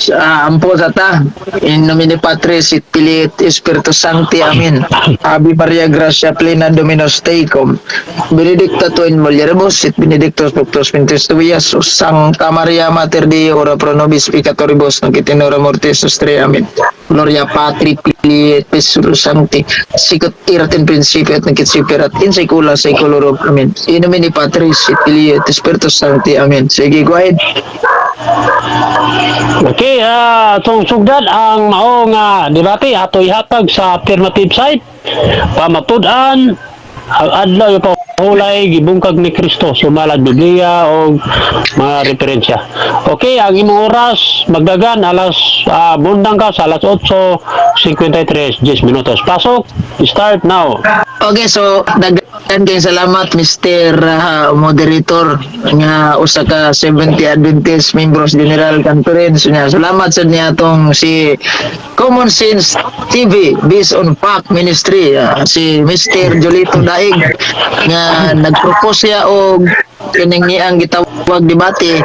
Ampo sa ta, in nomine Patris et Filii et Spiritus Sancti, Amen. Ave Maria Gracia plena Dominus tecum, benedicta tu in mulieribus et benedictus fructus ventris tui, Iesus. Sancta Maria Mater Dei, ora pro nobis peccatoribus, nunc et in hora mortis nostre. Amen. Gloria Patri, Filii et Spiritus Sancti, sicut erat in principio et nunc et semperat in saecula saeculorum. Amen. In nomine Patris et Filii et Spiritus Sancti. Amen. Sige, go ahead. Okay, itong sugdan ang mao nga debate ato ihatag sa affirmative side. Pamatud-an ang adlaw yung pahulay gibungkag ni Kristo sumalad Biblia o mga referensya. Okay, ang imong oras magdagan alas bundang ka sa alas 8:53 10 minutos. Pasok, start now. Okay, so daghan kay salamat Mr. Moderator nga usa ka 70 Adventist Members General Conference nga. Salamat sa niya tong si Common Sense TV based on Fact Ministry, si Mr. Jolito Daig nga nagpropose siya og kining niyang gitawag debate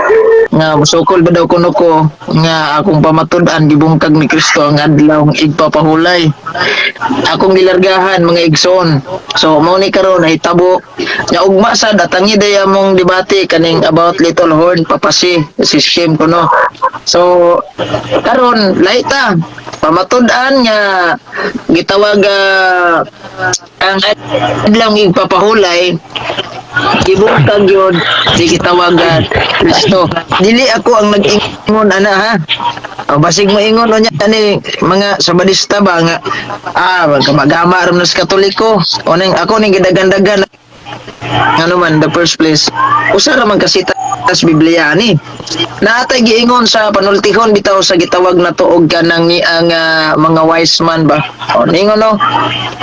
nga musukol ba daw kuno ko nga akong pamatud-an gibungkag ni Kristo ang adlaw ng igpapahulay. Akong gilargahan mga igsoon. So mao ni karon ay tabo nya ugma sad atangi day among debate kaning about Little Horn papasi si shame kuno. So karon laita pamatud-an nga gitawag ang adlaw ng igpapahulay gibungkag yun di gitawagan Kristo. Dili ako ang nag-ingon ana ha. Basig mo ingon o niya ni mga sabadista ba nga magkamagama ram nas Katoliko o nang ako ning gidagandagan ano man the first place usa ra man kasi tas Biblia ni natay giingon sa panultihon bitaw sa gitawag na tuog kanang ni ang mga wise man ba o ningon no,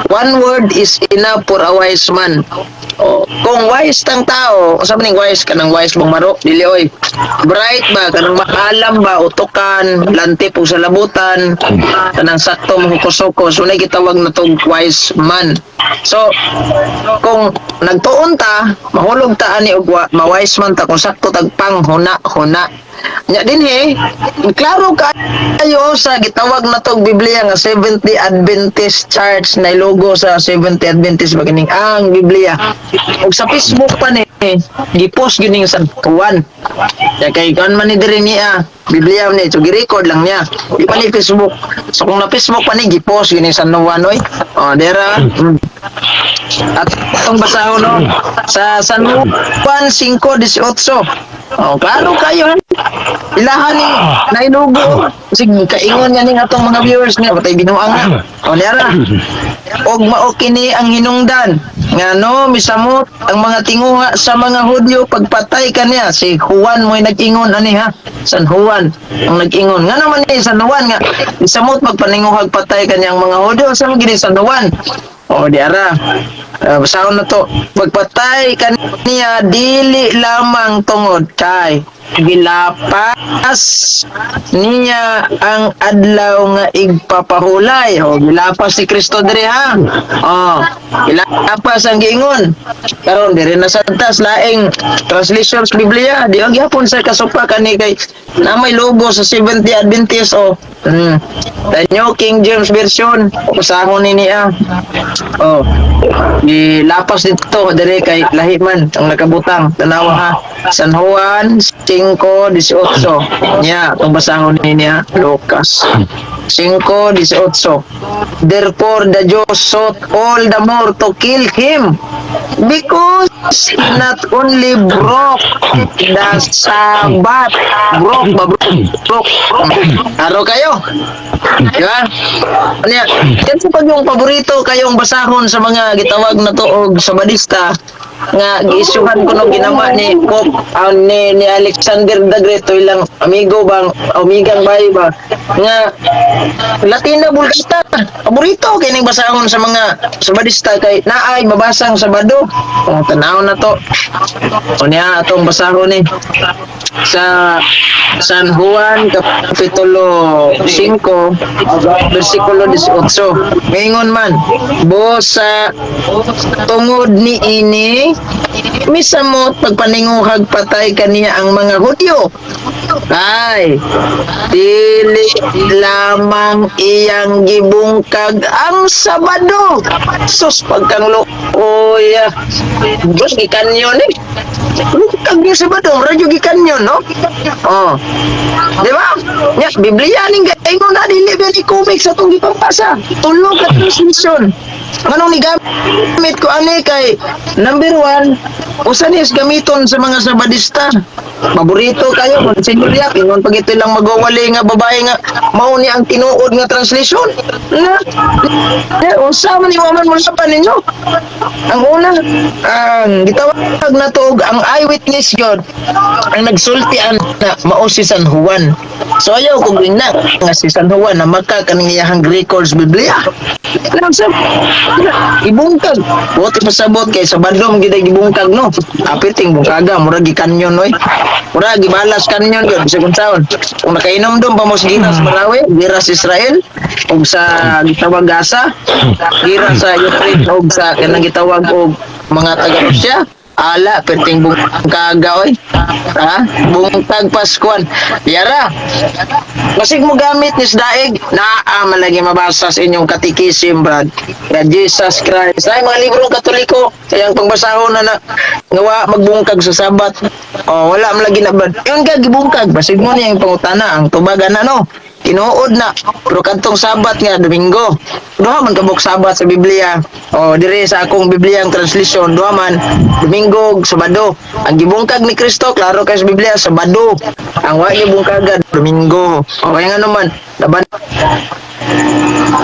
one word is enough for a wise man. O, kung wise tang tao, usa man ning wise kanang wise bang maro dili oy. Bright ba kanang makaalam ba utukan, lantip og sa labutan, kanang sakto mahukos-hukos, unay gitawag na tog wise man. So, kung nagtuon ta, mahulog ta ani og ma-wise man ta kung sakto tag panghuna-huna. Nya dinhi, klaro kayo sa gitawag na tog Biblia nga 70 Adventist Church na logo sa 70 Adventist maganing ang Biblia. Ug sa Facebook pa ni gipost gining sa tuwan. Ya kay kan man ni diri niya Biblia ni so gi-record lang niya. Di pa ni Facebook. So kung na Facebook pa ni gipost gining sa tuwan oy. Oh, dera. At itong basahon no sa San Juan 5:18. Oh, klaro kayo. Ilahan ni nailugo. Sige, kaingon niya ning atong mga viewers niya patay binuang nga. O niara. Og mao kini ang hinungdan nga no misamot ang mga tinguha sa mga Hudyo pagpatay kaniya. Si Juan mo'y nag-ingon ani ha. San Juan ang nag-ingon. Nga naman ni San Juan nga misamot magpaninguhag patay kaniya ang mga Hudyo sa mga gini San Juan. O diara. Basahon na to pagpatay kaniya dili lamang tungod kay gilapas niya ang adlaw nga igpapahulay. O gilapas si Kristo diri ha. O gilapas ang giingon karon diri na sa tas laing translations Biblia di og gyapon sa kasupa kani kay na may logo sa 70 Adventist o the New King James Version usahon ni niya. O gilapas dito diri kay lahi man ang nakabutang tanawa ha. San Juan 5:18 niya itong basahon niya Lucas 5:18. Therefore the Jews sought all the more to kill him because he not only broke the Sabbath broke aro kayo diba? Niya kasi pag yung paborito kayong basahon sa mga gitawag na to og sabadista nga giisuhan ko no ginawa ni Pope ni Alexander the Great to ilang amigo bang amigang bayi ba nga Latina Bulgata paborito kay ning basahon sa mga sabadista kay naay mabasang Sabado. O tanaw na to o niya atong basahon ni sa San Juan Kapitulo 5 versikulo 18 ngayon man bosa tungod ni ini misamot pagpaninguhag patay kaniya ang mga Hudyo ay dili dili lamang iyang gibungkag ang Sabado. Sus pagkang oy, Diyos gikanyon eh. Bungkag niyo Sabado, radyo gikanyon, no? Oh. Di ba? Nya, Biblia ning gaingon na dili ba ni comic sa itong gipapasa. Tulog at transmission. Anong ni gamit ko ani kay number 1, usa ni gamiton sa mga Sabadista. Paborito kayo, magsigurya, ingon pag ito lang magwawali nga babae nga mao ni ang tinuod nga translation. Na, usa man ni waman mo sa paninyo. Ang una, ang gitawag na to ang eyewitness yun, ang nagsultian na mao si San Juan. So ayaw kung na nga si San Juan na makakanang iyahang records Biblia. Alam sa ibungkag. Buti pasabot kay sa Badlong gid gibungkag no. Apiting bungkaga murag gikanyon oy. Murag gibalas kanyon gyud sa kunsaon. Kung nakainom dom pa mo sa giras Marawi, giras Israel ug sa gitawag Gaza, giras sa Ukraine ug sa kanang gitawag og mga taga Russia. Ala, perting bungkaga oy. Ha? Bungkag Paskuan. Yara. Basig mo gamit ni daig naa man lagi mabasa sa inyong katikisim, brad. Ya Jesus Christ. Ay mga librong Katoliko, sayang pangbasahon na ngawa magbungkag sa Sabat. Oh, wala man lagi na brad. Yun ka gibungkag, basig mo niya yung pangutana ang tubagan na no. Tinuod na, pero kantong Sabat nga Domingo. Duha man kabuk Sabat sa Biblia. O dire sa akong Biblia ang translation, duha man Domingo ug Sabado. Ang gibungkag ni Kristo klaro kay sa Biblia Sabado. Ang wa gibungkagan Domingo. O kaya nga naman, laban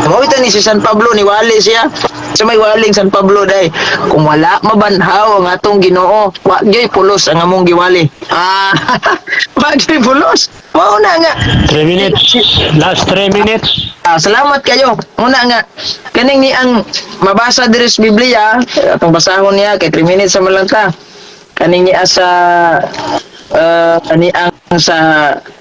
mo ito ni si San Pablo ni wali siya. Sa may waling San Pablo day. Kung wala mabanhaw ang atong Ginoo, wa gyud pulos ang among giwali. Ah, wa gyud pulos. Mao na nga. 3 minutes. Last 3 minutes. Salamat kayo. Muna nga, kaning ni ang mabasa diri sa Biblia, atong basahon niya kay 3 minutes sa lang ta. Kaning niya sa ani ang sa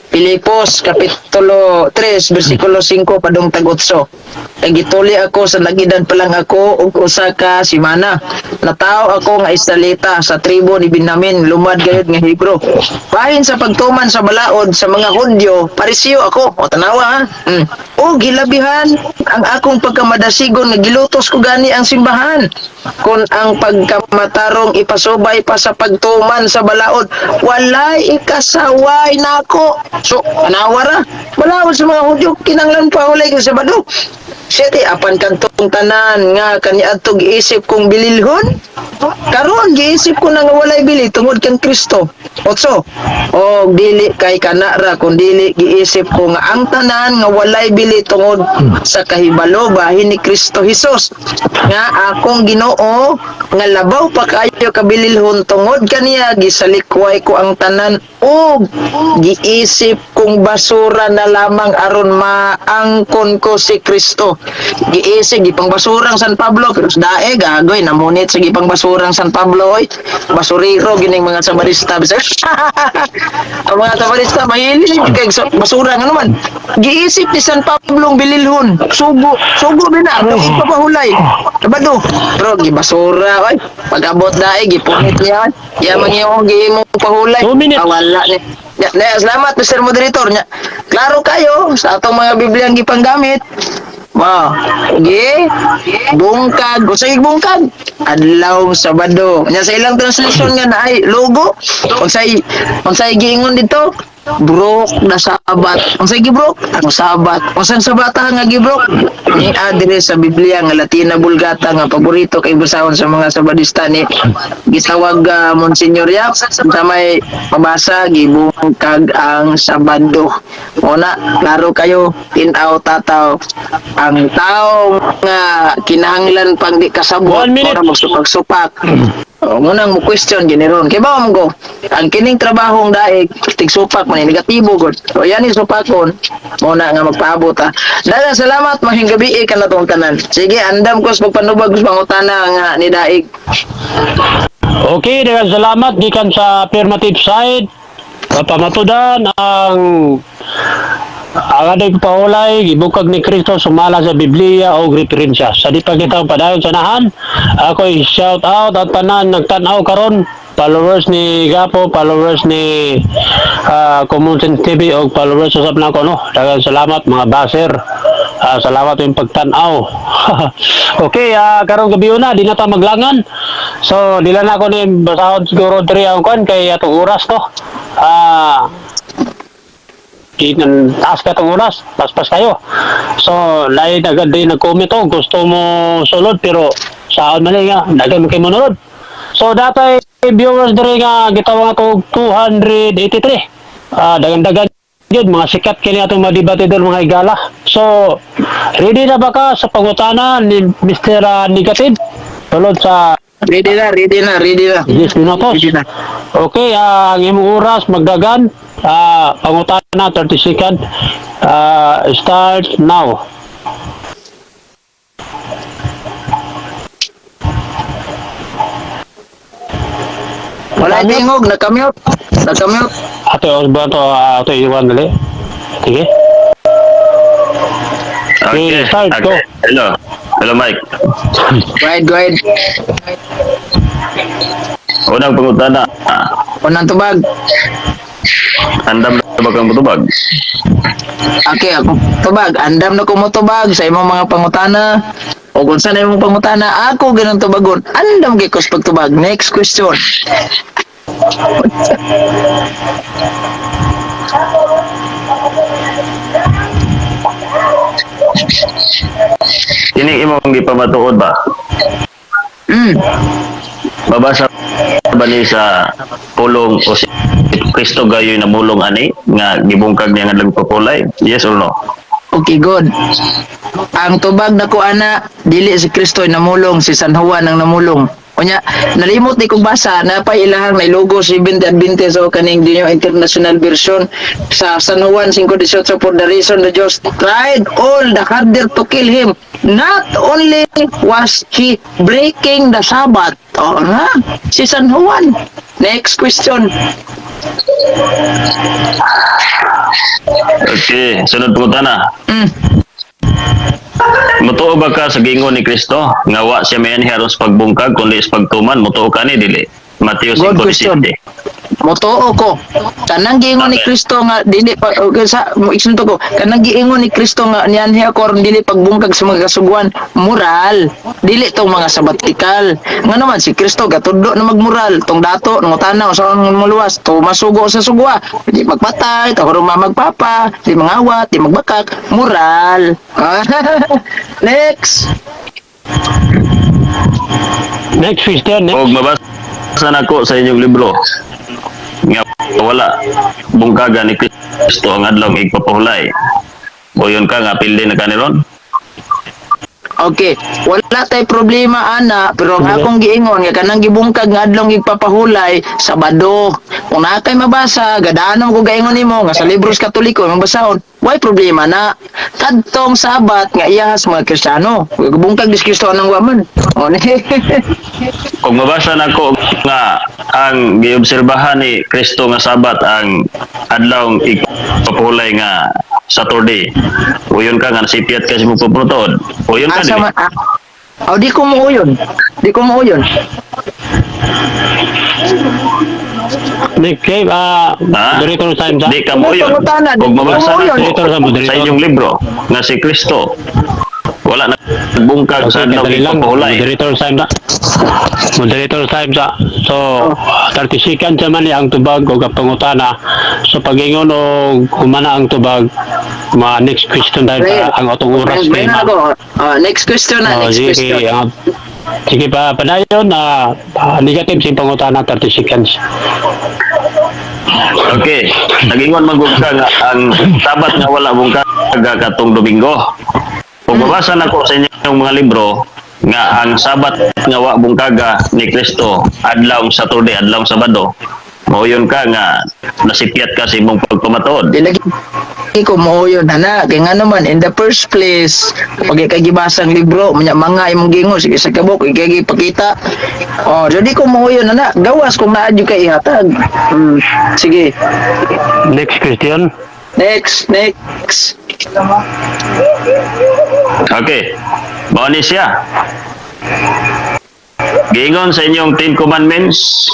Pilipos kapitulo 3 bersikulo 5 padung tag 8. Kay gituli ako sa nagidad pa lang ako ug usa ka semana. Nataw ako nga Israelita sa tribo ni Benjamin, lumad gayud nga Hebro. Bahin sa pagtuman sa balaod sa mga Hudyo, parisiyo ako. O tanawa ha. O gilabihan ang akong pagkamadasigon nga gilutos ko gani ang simbahan. Kung ang pagkamatarong ipasubay pa sa pagtuman sa balaod, walay ikasaway nako. So, anawara, balaod sa mga Hudyo, kinanglan pa ulay ko sa Sabado. Siyete, apan kantong tanan nga kaniadtog giisip kong bililhon. Karon giisip ko na nga walay bili tungod kang Kristo. Otso, o dili kay kanara kung dili giisip ko nga ang tanan nga walay bili tungod sa kahibalo bahin ni Kristo Hesus. Nga akong Ginoo nga labaw pa kayo kabililhon tungod kaniya gisalikway ko ang tanan o giisip kong basura na lamang aron maangkon ko si Kristo. Giisip gipang basurang San Pablo pero dae gagoy namunit sa gipang basurang San Pablo oy. Basuriro gining mga Sabadista. Ang mga Sabadista mahilig kay basura nga naman. Giisip ni San Pablo bililhon. Sugo bina ang ipapahulay. Sabado. Pero gibasura oy. Pag-abot dae gipunit niya. Ya mangyong gihimong pahulay. 2 minutes. Wala ni. Salamat Mr. Moderator nya. Klaro kayo sa atong mga Bibliang gipanggamit. Wow. Okay. Bungkag. Usay bungkag. Adlaw Sabado. Nya sa ilang translation nga na ay logo. Unsay giingon dito? Brok na Sabat. Unsay gibrok? Ang Sabat. Unsang Sabata nga gibrok? Ni adre sa Biblia nga Latina Vulgata nga paborito kay basahon sa mga Sabadista ni gitawag Monsignor Yap sa may pabasa gibungkag ang Sabado. Una, klaro kayo, tinaw tataw ang tao nga kinahanglan pang di kasabot 1 minute. para magsupak-supak. Munang mo question generon kay ba mo go ang kining trabahong daig tigsupak man negatibo gud so yan ni supakon muna nga magpaabot ha. Daghang salamat mahing gabi kan natong tanan. Sige andam ko sa pagpanubag sa pangutana nga ni daig. Okay, daghang salamat gikan sa affirmative side. Pamatudan ang aday ko paulay gibukag ni Kristo sumala sa Biblia o referensya. Sa di pa kita padayon sa nahan, ako shout out at tanan nagtanaw karon followers ni Gapo, followers ni Common TV o followers usap na ko no. Daghang salamat mga baser. Salamat yung pagtanaw. Okay, karong gabi na di na ta maglangan. So dila na ko ni basahon siguro diri ang kon kay atong oras to. Kinan taas ka itong oras, paspas kayo. So, lahat agad din nag-comment gusto mo sulod, pero saan man nga, dagan mo kayo manunod. So, dati viewers diri nga, gitawang ako 283. Dagan-dagan yun, mga sikat kini atong madibatidor mga igala. So, ready na ba ka sa pangutana ni Mr. Negative? Tulod sa Ready na. 10 minutos. Ready na. Okay, ang imong oras magdagan. Pangutana 30 second. Start now. Wala tingog, nakamute. Ato ba to ato iwan dali. Sige. Okay, start, go. Hello Mike. Go ahead. Unang pangutana. Unang tubag. Andam na ba kang mutubag? Okay, ako tubag. Andam na ko mo tubag sa imong mga pangutana. O kung saan imong pangutana, ako ganun tubagon. Andam gikos pagtubag. Next question. Kini imong gipamatuod ba? Babasa ba ni sa pulong o si Kristo gayoy na mulong ani nga gibungkag niya nga nagpapulay? Yes or no? Okay, good. Ang tubag na ko ana, dili si Kristo namulong, si San Juan ang namulong. Kunya, nalimot ni kong basa na pa ilahang na logo 70 Adventist o kaning dinyo international version sa San Juan 5:18 for the reason the just tried all the harder to kill him. Not only was he breaking the Sabbath. O na, si San Juan. Next question. Okay, sunod pangutana. Mutuo ba ka sa gingon ni Kristo nga wa siya mayan aron sa pagbungkag kundi sa pagtuman? Mutuo ka ni dili? Mateo Good question. 5:17. Motoo ko. Kanang giingon ni Kristo nga dili pa sa iksunto ko. Kanang giingon ni Kristo nga niyanhi ako aron dili pagbungkag sa mga kasuguan. Moral. Dili tong mga sabatikal. Nga naman si Kristo gatudlo na magmoral. Tong dato nang tanaw sa muluwas to masugo sa sugwa. Di magpatay, to magpapa, di mangawat, di magbakak. Moral. Next. Next question, Og mabasa nako sa inyong libro nga wala bungkagan ni Kristo ang adlaw igpapahulay. O yun ka nga pildi na kaniron? Okay, wala tay problema ana, pero ang akong giingon nga kanang gibungkag nga adlong igpapahulay Sabado. Kung na kay mabasa, gadanon ko gaingon nimo nga sa libros Katoliko mabasahon. Why problema na kadtong Sabat nga iyahas mga Kristiyano. Gibungkag dis Kristo nang waman. O ni. Kung mabasa nako nga ang giobserbahan ni Kristo nga Sabat ang adlaw igpapahulay nga Saturday. O yun ka nga nasipiat ka sa mong pupunod. O yun ka Asa man di ko mo yun. Di ko mo yun. Next game, moderator time sa. Di ka mo yun. Pangutana, di Kung mabasa ko mo yun. Moderator sa nako moderator. sa inyong libro nga si Kristo wala na nagbungkag sa adlaw Dali lang, igpapahulay. moderator time sa. Moderator time sa. So, 30 seconds naman ang tubag o kapangutana. So, pag-ingon o kumana ang tubag, mga next question tayo para ang atong oras May na. ako. Next question na, next question. Sige pa, padayon na negative si pangutana 30 seconds. Okay, nagingon magug ka nga ang Sabat nga wala bungkag katong Domingo. Kung mabasa nako sa inyong mga libro nga ang Sabat nga wa bungkaga ni Kristo adlaw Saturday, adlaw Sabado. Mao yun ka nga nasipiat ka sa imong pagpamatuod. Di lagi ko mo yun ana kay nga naman in the first place pag kay gibasa ang libro mga imong gingon sige sa kabok kay gipakita. Jadi ko mo yun ana gawas kung naa jud kay ihatag. Sige. Next question. Next. Okay. Mao ni siya. giingon sa inyong Ten Commandments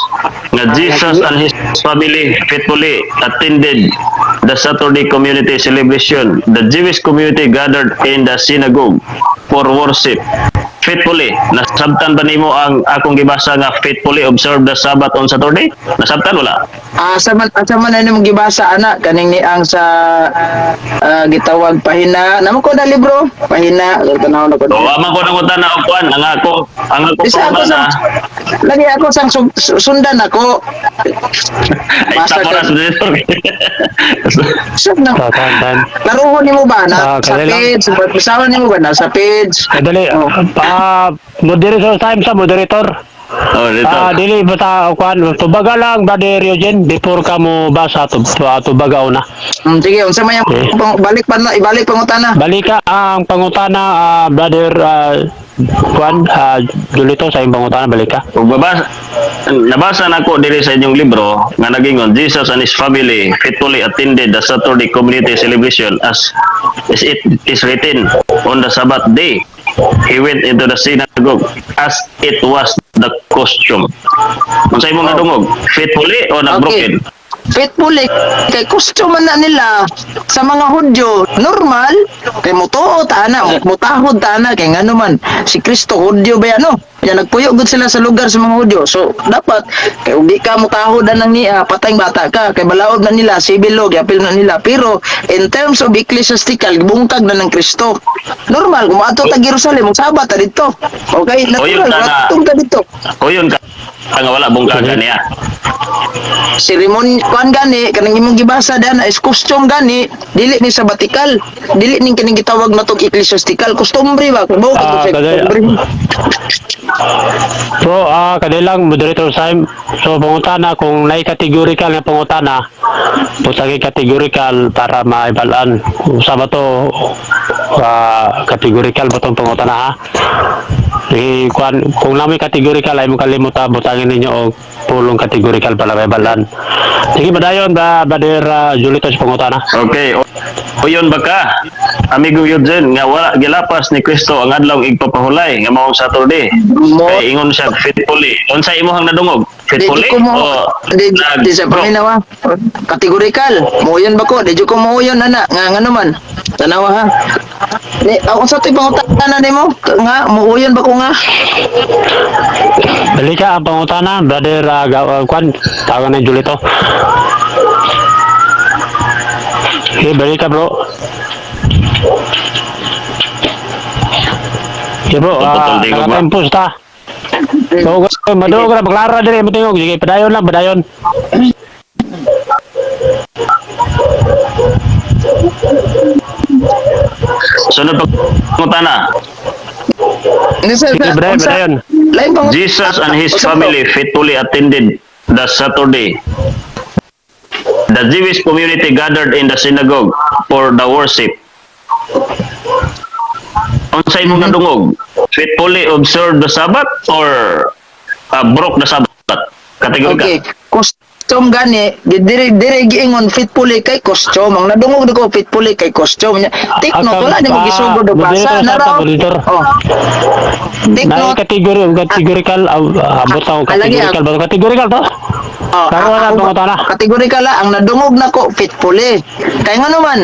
nga Jesus and his family faithfully attended the Saturday community celebration. The Jewish community gathered in the synagogue for worship. Faithfully, nasabtan ba nimo ang akong gibasa nga faithfully observe the Sabbath on Saturday? Nasabtan wala? Asa man na nimong gibasa ana kaning ni ang sa gitawag pahina. Namo ko na libro, pahina tanaw na ko. So, amang ko nang utana og kuan ang ako Isa ako na lagi ako sang sundan ako. ay Basa tapos ka. dito. Sab na. Tatandan. Laruho nimo ba na sa Kadali lang. page? Bisawan nimo ba na sa page? Kadali. Moderator time sa moderator. Oh, dito. Dili basta kuan tubaga lang Brother Eugene before ka mo basa tubagaw na. Sige, unsa man Okay. yung balik pa na ibalik pangutana. Balika ang pangutana Brother kuan Julito sa imong pangutana balika. Ug nabasa na ko diri sa inyong libro nga nagingon Jesus and his family faithfully attended the Saturday community celebration as it is written on the Sabbath day. He went into the synagogue as it was the custom. Unsa imong nadungog? Faithfully o nagbroken? Faithfully kay gusto man na nila sa mga Hudyo normal kay mutuo ta na mutahod ta na kay ngano man si Kristo Hudyo ba ano ya nagpuyo gud sila sa lugar sa mga Hudyo so dapat kay ug di ka mutahod nang niya patayng bata ka kay balaod na nila civil law gyapil na nila pero in terms of ecclesiastical gibungkag na ng Kristo normal kung ato ta Jerusalem ug sabat ta dito okay Oyun natural ta na. ato ta dito Kuyon ka nga wala bungkagan niya. seremony kuan gani kanang imong gibasa dana is custom gani dili ni sabatikal dili ning kining gitawag natong ecclesiastical customary ba kung mao Ah, sa kadaya. customary So, kadilang moderator time. So, pangutana, kung nai-categorical na pangutana, putagi categorical para maibalaan. Sa ba to, categorical ba itong pangutana ha? Kung namin categorical ay mo kalimutan, butangin ninyo o pulong categorical para maibalaan. Sige, madayon ba, Brother Julito sa pangutana? Okay. Uyon ba ka? Amigo Eugene, nga wala gilapas ni Kristo ang adlaw igpapahulay nga maong Saturday. mo Kay ingon siya faithfully. Unsa imong nadungog? di Faithfully ko mo o di sa paminawa categorical mo yun ba ko di ko mo yun ana nga ngano man tanawa ha ni ako sa tuy pangutana nimo nga mo yun ba ko nga Balik ka ang pangutana, Brother Kwan, tawag na Julito. Okay, balik ka bro. Okay bro, Putol-tingog ba? nakatempos ta. So, maduro ka na, maglara din, matingog. Sige, padayon lang, padayon. sunod pangutana. Ini sa Sige, padayon. lain pangutana Jesus and his family faithfully attended the Saturday. The Jewish community gathered in the synagogue for the worship. Unsa imong nadungog? Faithfully observe the Sabbath or broke the Sabbath? Kategori ka. okay custom gani dire giingon fitfully kay custom ang nadungog ko fitfully kay custom nya take note wala ni mo gisugod og basa na raw oh take note Categorical, abot ako Alagi, categorical ba? Categorical to? oh Karon na pangutana. kategorikal ang nadungog nako fitfully kay ngano man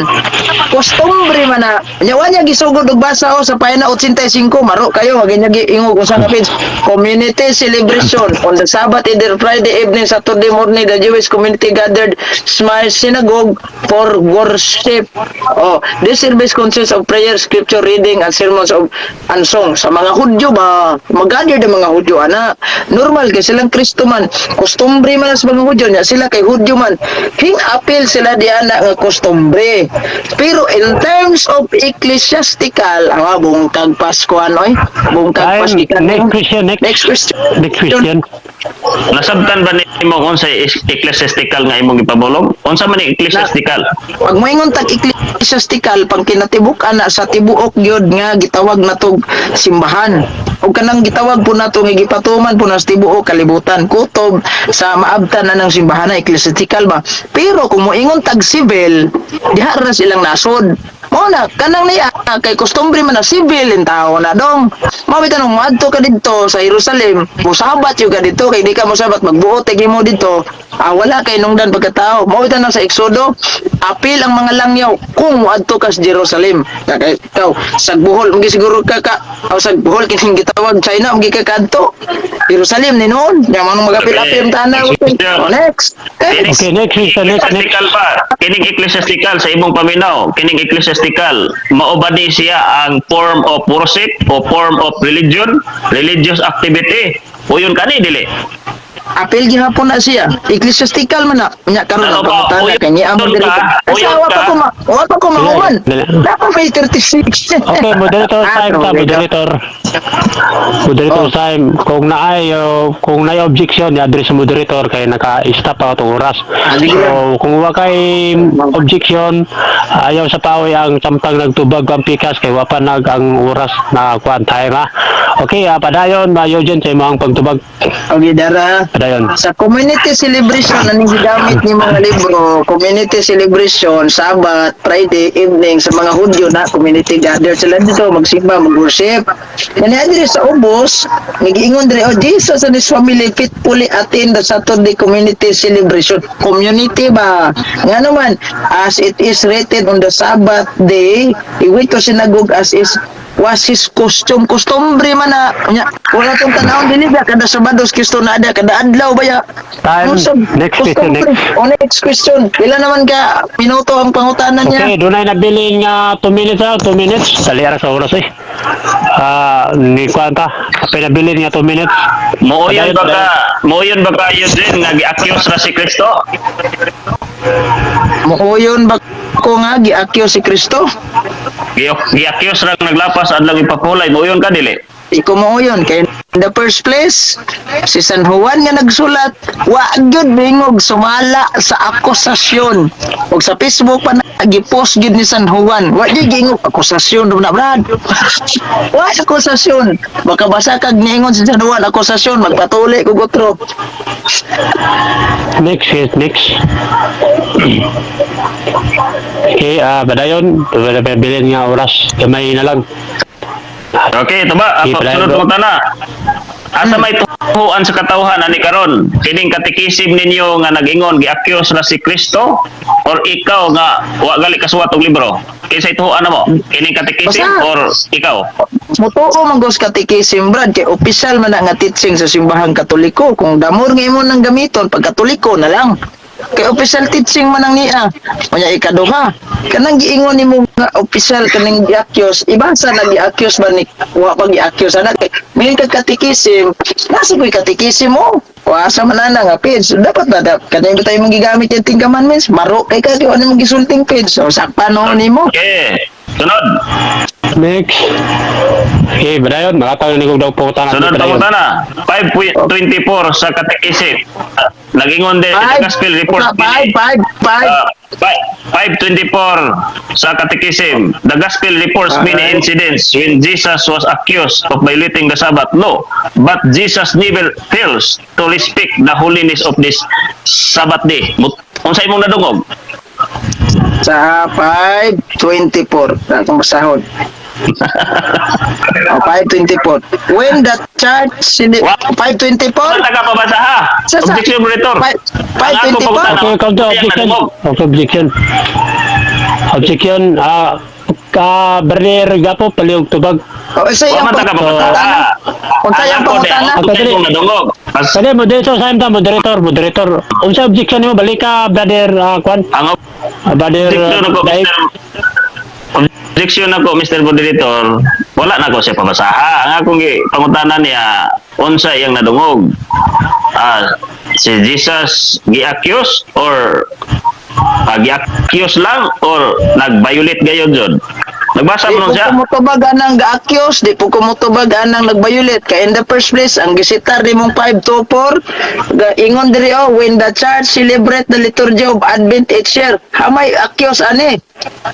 customary man na nyawa niya gisugod og basa o sa pahina 85 maro kayo wag niya giingog kung sa page community celebration on the Sabbath either Friday evening Saturday morning the Jewish community gathered small synagogue for worship oh this service consists of prayer scripture reading and sermons of and songs sa mga Hudyo ba mag-gather ng mga Hudyo ana normal kay silang Kristo man customary man sa mga Hudyo nya sila kay Hudyo man hing appeal sila di ana nga customary pero in terms of ecclesiastical ang bungkag Paskuhan oy bungkag Paskikan Next question, next question Next question. Nasabtan ba nimo kung sa ecclesiastical nga imong ipabulong? Unsa man ni ecclesiastical? pag moingon tag ecclesiastical pang kinatibuk ana sa tibuok gyud nga gitawag natog simbahan o kanang gitawag po nato nga gipatuman po nas tibuok kalibutan kutob sa maabtan na ng simbahan na ecclesiastical ba. Pero kung moingon tag civil, diha ra silang nasod. Mo na kanang niya kay customary man na civil in tao na dong. Mabitan mo adto ka didto sa Jerusalem, musabat yung ka dito kay di ka mosabat magbuot tig mo dito. Wala kay nungdan pagkatao. Mabitan na sa Exodo, apil ang mga langyaw kung moadto ka sa Jerusalem. Kay ikaw sa buhol magi siguro ka o sa buhol kining gitawag China magi ka kadto. Jerusalem ni noon, yang manong magapil-apil ang tanaw. Next. Okay, next. Ecclesiastical ba? Kining ecclesiastical sa imong paminaw, kining ecclesiastical, mao ba di siya ang form of worship o form of religion, religious activity? O yun kani dili? Apil gihapon na siya. Ecclesiastical man na. Nya karon Ano ang ba? pangutana kay niya mo diri. Uyod ka? Wa pa ko mahuman. Dili. Dapat may 36. Okay, moderator time ta, moderator. Moderator Oh. time. Kung naay objection, i-address sa moderator kay naka-stop pa itong oras. sige. So, kung wa kay objection, ayaw sa paoy ang samtang nagtubag ang pikas kay wa pa nag ang oras na kuan time ha. Okay, padayon, mayo dyan sa imong pagtubag. Okay, dara. Padayon. Sa community celebration na gigamit ni mga libro, community celebration, Sabat, Friday, evening, sa mga Hudyo na community gather sila dito, magsimba, mag-worship. Yan diri sa ubos, nagiingon diri, oh Jesus and his family faithfully attend the Saturday community celebration. Community ba? Nga naman, as it is written on the Sabbath day, he went to synagogue as is was his costume man na nya wala tong tanawon dili ba kada Sabado Kristo na ada kada adlaw ba ya. Time. Next question, Next question. Pila naman ka minuto ang pangutanan niya? Okay, dunay nabiling 2 minutes 2 minutes. Dali ra sa oras eh. Ni kwanta. Pinabilin nga 2 minutes. Mooyon ba ka yun din nga gi-accuse ra si Kristo? Muoyon ba ko nga gi-accuse si Kristo? Gi-accuse ra naglapas adlaw ipapulay, mooyon ka dili? Iko mo yun. Kaya in the first place, si San Juan nga nagsulat, wa gyud bingog sumala sa akusasyon. O sa Facebook pa nag-post gyud ni San Juan, wa gyud gingog akusasyon do na brad. Wa akusasyon. Baka basa kag niingon si San Juan akusasyon, magpatuli ko gotro. Next. Okay, padayon. Pinabilin nga oras. Gamay na lang. Okay, ito ba? Okay, Sunod bro. kong tana. Asa may tuhuan sa katawhan ani karon? Kining katikisim ninyo nga nag-ingon gi-accuse ra si Kristo or ikaw nga wa gali kasuwat og libro? Kinsay tuhuan na mo? Kining katikisim Basta. or ikaw? Mutuo man gos katikisim brad kay opisyal man na nga teaching sa simbahang Katoliko. Kung damor nga imo nang gamiton pag Katoliko na lang. Kay official teaching man ang niya. Unya ikaduha. Kanang giingon nimo nga official kanang gi-accuse, ibasa na gi-accuse ba ni wa pag gi-accuse ana kay may katikisim. Nasa ko'y katikisim mo? Asa man ana nga page. Dapat ba kanang tayo magigamit yung Ten Commandments? Maro kay ka ano mo gisulting page. So sakpan no nimo. Okay. Sunod. Next. Okay, padayon. Makataw ni kong daw po tanang. Sunod kong tana. 5.24 sa katikisim. Nag-ingon din sa gospel report. 5:24 sa Catechism. The Gospel reports many incidents when Jesus was accused of violating the Sabbath law, but Jesus never fails to respect the holiness of this Sabbath day. Unsa imong nadungog? Sa 5:24 atong basahon. 5:24. When the church 5:24 Taga pabasa ha. Objection monitor. 5:24 Okay, counter objection. Objection. Brother Gapo, paliog tubag. O isa Wa yung man taga pabasa. Unsa yung pangutana? Objection nadungog. Kaya moderator sa imta, moderator. Unsa objection nimo balik ka brother Kwan? Ang Brother Daig. objection ako, Mr. Moderator, wala na ko siya pabasaha. Ang akong pangutanan niya, unsa iyang nadungog? Si Jesus gi-accuse or gi-accuse lang or nag-violate gayon jud? Nagbasa Di mo po nun siya? kumutubag anang ga-accuse, di po kumutubag anang nag-violate. Kaya in the first place, ang gisitar ni mong 524, ingon diri when the church celebrate the liturgy of Advent each year. Hamay accuse ani.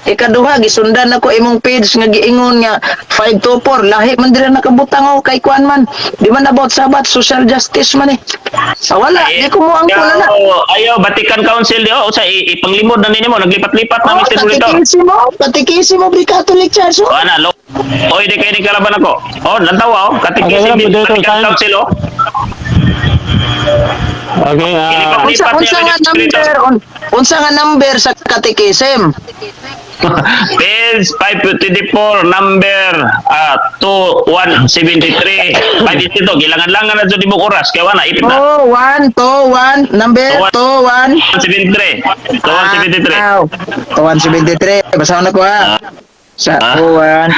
Ikaduha, gisundan ako imong page nga giingon nga 524, lahi man diri nakabutang kay kuan man. Di man about sabat, social justice man eh. Wala, di ko mo ang kuna na. Ayaw, Vatican Council di sa ipanglimod na ninyo mo, naglipat-lipat na Mr. Monitor. Patikisi mo, Catholic Church. O ana, lo. Oy, di kayo ni kalaban ako. O, lantawa Okay, katikisi wala, ni Moderator, Vatican time. Council Okay, Unsa nga number, unsa nga number sa katikisim? Page 524, number 2173. Pwede dito, gilangan-langan na dyan di mo oras. Kaya wala, ipit na. 2121 number 21 173. 173 basahan na ko ha sa Ah. 1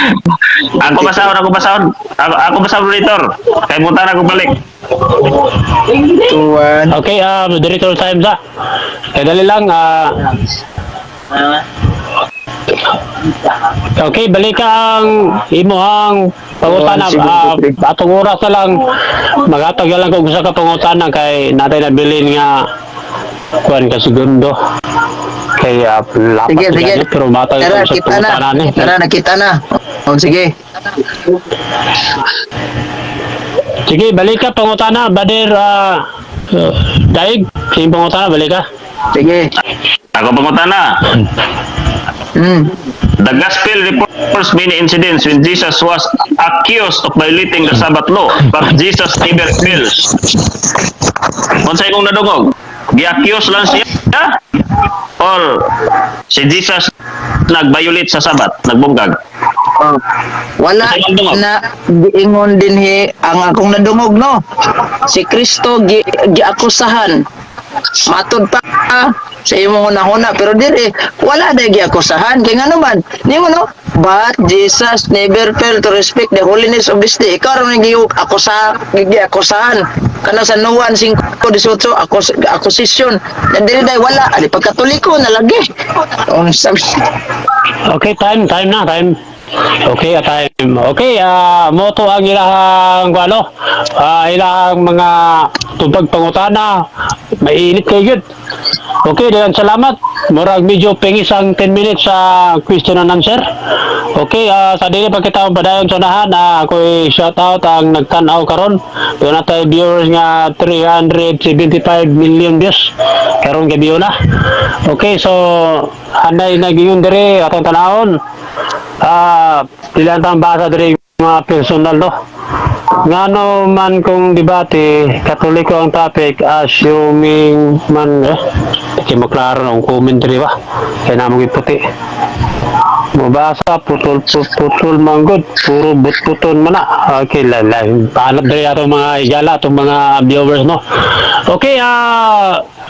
Ako basahon. Ako basahon, Monitor. Kaya munta na ako balik. 21 okay, moderator times Kaya dali lang, okay, balik ka ang imuhang pangutana. Atong oras na lang, magatag lang kung gusto ka pangutana kay natin nabilin nga kuan ka segundo. Kay lapat sige na sige ganyan, pero matag tara sa kita na pangutana ni. tara nakita na sige Sige, balik ka pangutana, Badir Daig, sige pangutana, balik ka. sige Ako pangutana. The gospel reports many incidents when Jesus was accused of violating the Sabbath law, but Jesus never fails. Kung sa ikong nadungog, gi-accuse lang siya or si Jesus nag-violate sa Sabbath, nagbunggag. wala Sa ikong dungog. na giingon dinhi ang akong nadungog no si Kristo giakusahan matud pa sa imong una-una pero diri wala na giakusahan kay ngano man nimo no but Jesus never failed to respect the holiness of this day ikaw ron giakusahan kana sa no 1:5:18 akusasyon na diri day wala ali pagkatoliko na lagi unsa Okay, time na. Okay, time. Okay, moto ang ilahang ano, ilahang mga tubag pangutana. Mainit kayo yun. Okay, dayan salamat. Murag medyo pengis ang 10 minutes sa question and answer. Okay, sa dili pa kita padayon sa unahan, ako'y shoutout ang nagtanaw karon. Doon na tayo viewers nga 375 million views. Karon gabi na. Okay, so hanay nagingon dire atong tanahon. Ilan tang basa dire mga personal no. Ngano man kung debate, Katoliko ang topic, assuming man kaya maklaro ng commentary ba? Kaya namang iputi. Mabasa, putol manggod, puro but-puton man na. Okay, paanap dali atong mga igala, atong mga viewers, no? Okay,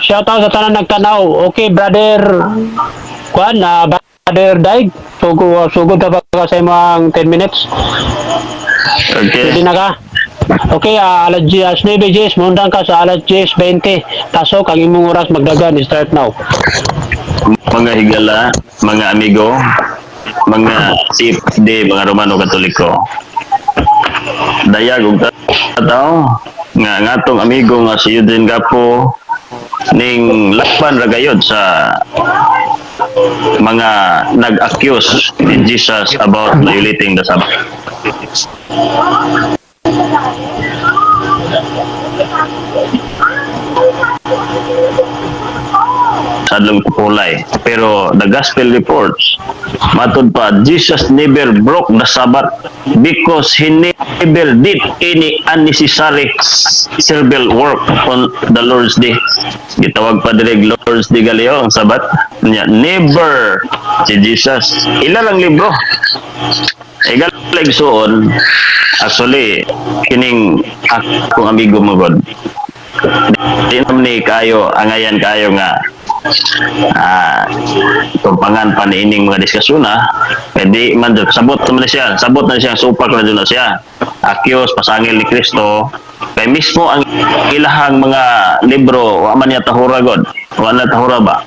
shoutout sa tanan nagtanaw. Okay, brother, Juan, brother Daig, sugod ka pa sa imong 10 minutes. Okay. Pwede na ka? Okay, alas 9 Jes, mundang ka sa alas 10:20. Pasok, ang imong oras magdagan, start now. Mga higala, mga amigo, mga CFD, mga Romano Katoliko. Dayag og tataw nga ngatong amigo nga si Eugene Gapo ning lakban ra gayod sa mga nag-accuse ni Jesus about violating the Sabbath. Sadlong kupulay. Pero the gospel reports, matud pa, Jesus never broke the Sabbath because he never did any unnecessary servile work on the Lord's Day. Gitawag pa direk Lord's Day Galeo ang Sabbath. Never si Jesus. Ilan ang libro? Igalag suon, actually, kining akong amigo mo God. Di ni kayo, angayan kayo nga tumpangan pa ni ining mga diskusyon pwede man sabot na siya supak na doon na siya akyos pasangil ni Kristo kay mismo ang ilahang mga libro wa man niya tahura god wa na tahura ba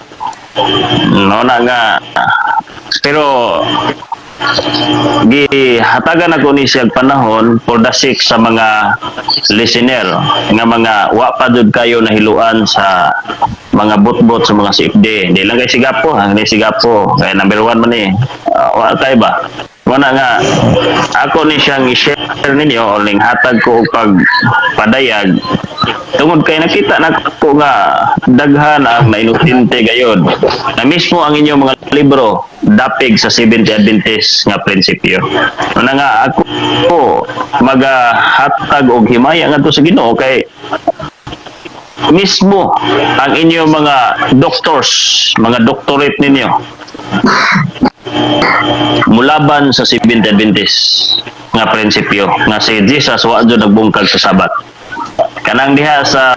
no na nga pero gihatagan ako ni siya panahon for the sake sa mga listener nga mga wa pa jud kayo nahiluan sa mga bot-bot sa mga CFD. Di lang kay sigapo, ang ni sigapo kay number 1 man ni. Wa kay ba? Wala nga ako ni siyang i-share ninyo o ning hatag ko og pagpadayag tungod kay nakita na ko nga daghan ang nainutinte gayod na mismo ang inyong mga libro dapig sa Seventh-day Adventist nga prinsipyo. Una nga ako magahatag og himaya ngadto sa Ginoo kay mismo ang inyong mga doctors, mga doctorate ninyo mulaban sa Seventh-day Adventist nga prinsipyo nga si Jesus wa jud nagbungkag sa Sabat. Kanang diha sa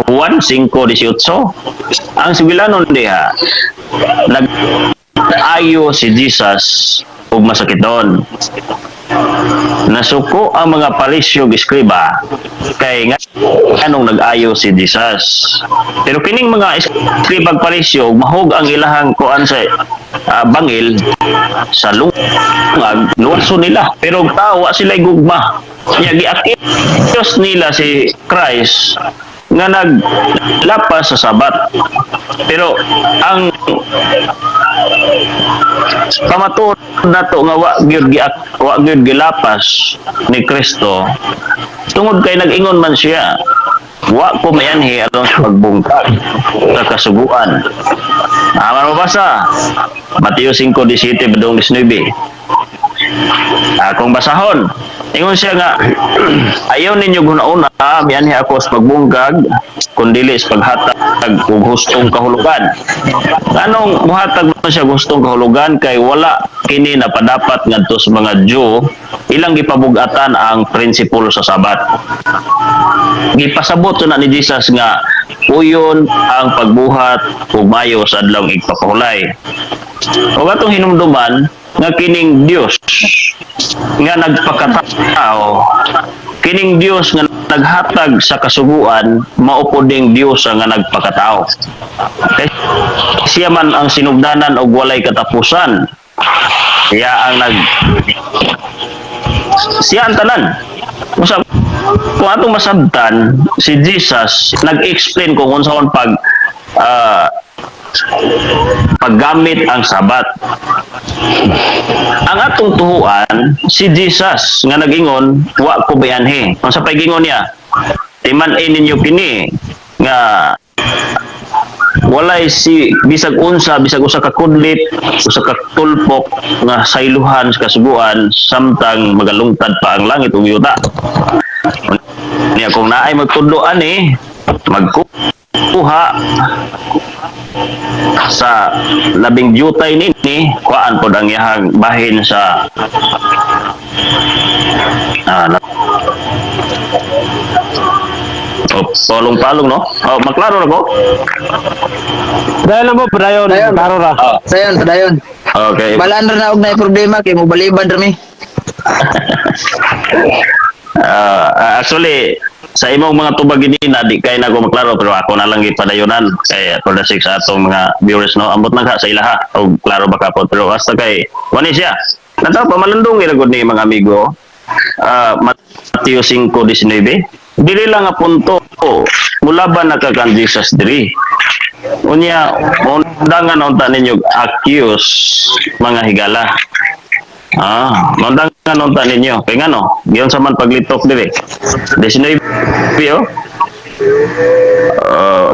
Juan 5:18 ang sibilanon diha nag-ayo si Jesus ug masakiton. Nasuko ang mga parisyo eskriba kay nga anong nag-ayo si Jesus. Pero kining mga eskriba ug parisyo mahog ang ilahang kuan sa bangil sa lungag luwaso nila pero tawa sila gugma. Nya giakyos nila si Christ nga naglapas sa Sabat. Pero ang pamatud nato nga wa gyud gilapas ni Kristo tungod kay nag-ingon man siya wa ko mayanhi aron sa pagbungkag sa kasuguan. Mabasa Mateo 5:17 padung 19. Akong basahon. Ingon siya nga ayaw ninyo guna-una miyanhi ako sa pagbungkag kundi sa paghatag og hustong kahulugan. Anong muhatag mo siya gustong kahulugan kay wala kini napadapat ngadto sa mga Diyo ilang gipabug-atan ang prinsipul sa Sabat. Gipasabot na ni Jesus nga uyon ang pagbuhat ug mayo sa adlawng igpapahulay. O atong hinumduman nga kining Dios nga nagpakatao, kining Dios nga naghatag sa kasuguan, mao ding Dios nga nagpakatao. Kay siya man ang sinugdanan og walay katapusan. Siya ang tanan. Usab kung atong masabtan si Jesus nag-explain kung unsaon paggamit ang Sabat. Ang atong tuhuan si Jesus nga nag-ingon wa ko bayanhi. Ang sa paggingon niya timan-in ninyo kini nga walay si bisag unsa bisag usa ka kudlit usa ka tulpok nga sayluhan sa kasuguan samtang magalungtad pa ang langit ug yuta. Niya kung naay magtudlo ani magkuha sa labing jutay nini kuan pod ang iyang bahin sa palong-palong no? Maklaro na ko? Dahil na mo, padayon. Klaro ra. Sayon, padayon. Okay. Balaan na og na problema kay mo baliban rami. Actually, sa imong mga tubag ini na di kay na ko maklaro pero ako na lang gipadayonan kay for the sake sa atong mga viewers no ambot na sa ilaha og klaro ba kapot pero basta kay wani siya nataw pa malandong iragod ni mga amigo. Mateo 5:19 dili lang nga punto mulaban na kang Jesus diri unya undangan unta ninyo accuse mga higala. Mandangan unta ninyo. Kaya nga no, diyon sa man paglitok dire. 19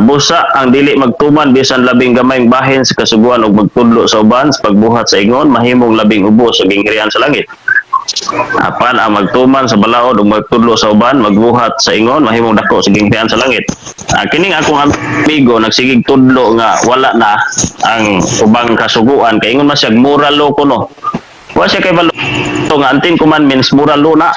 busa ang dili magtuman bisan labing gamayng bahin sa kasuguan ug magtudlo sa uban sa pagbuhat sa ingon mahimong labing ubos sa gingharian sa langit. Apan ang magtuman sa balaod ug magtudlo sa uban magbuhat sa ingon mahimong dako sa gingharian sa langit. Kining akong amigo nagsigig tudlo nga wala na ang ubang kasuguan kay ingon man siya moral law kuno. Wa siya kay balo nga ang 10 commandments moral law na.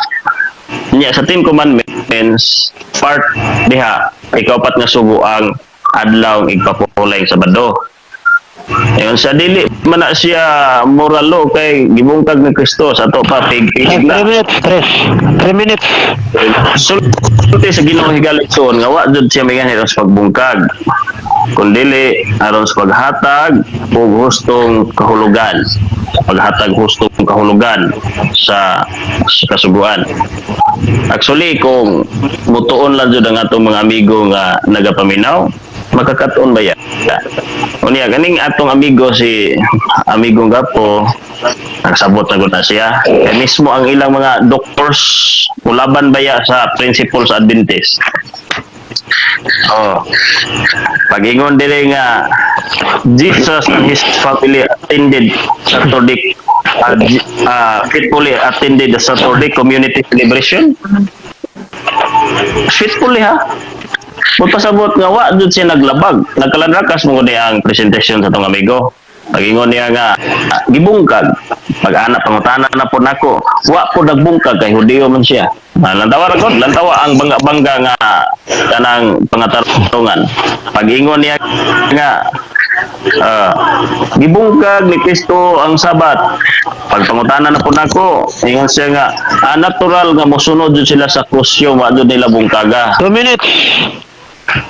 Nya sa 10 commandments part diha ikapat nga sugo ang adlaw igpapulay sa Sabado. Ayon sa dili man na siya moral law kay gibungkag ni Kristo sa ato pa pig-pig na. 3 minutes. Sulti sa Ginoo higalison nga wa jud siya migan sa pagbungkag. Kundi aron sa paghatag ug hustong kahulugan. paghatag hustong kahulugan sa kasuguan. Actually, kung mutuon lang jud ang atong mga amigo nga nagapaminaw, makakaton ba yan? Unya, ganing atong amigo si Amigo Gapo, nagsabot na gud na siya. Kaya mismo ang ilang mga doctors, ulaban ba ya sa principles Adventist. Oh. Pag-ingon dire nga Jesus and his family attended Saturday faithfully attended the Saturday community celebration. Faithfully ha. Pasabot nga wa jud siya naglabag. Nagkalanrakas mo ni ang presentation sa tong amigo. Pag-ingon niya nga gibungkag pag-anak pangutana na po nako. Wa po nagbungkag kay Hudiyo man siya. Lantawa ra gud, lantawa ang bangga nga kanang pangatarungan. Pag-ingon niya nga gibungkag ni Kristo ang Sabat. Pagpangutana na po nako, ingon siya nga natural nga mosunod jud sila sa kusyo, wa jud nila bungkaga. 2 minutes.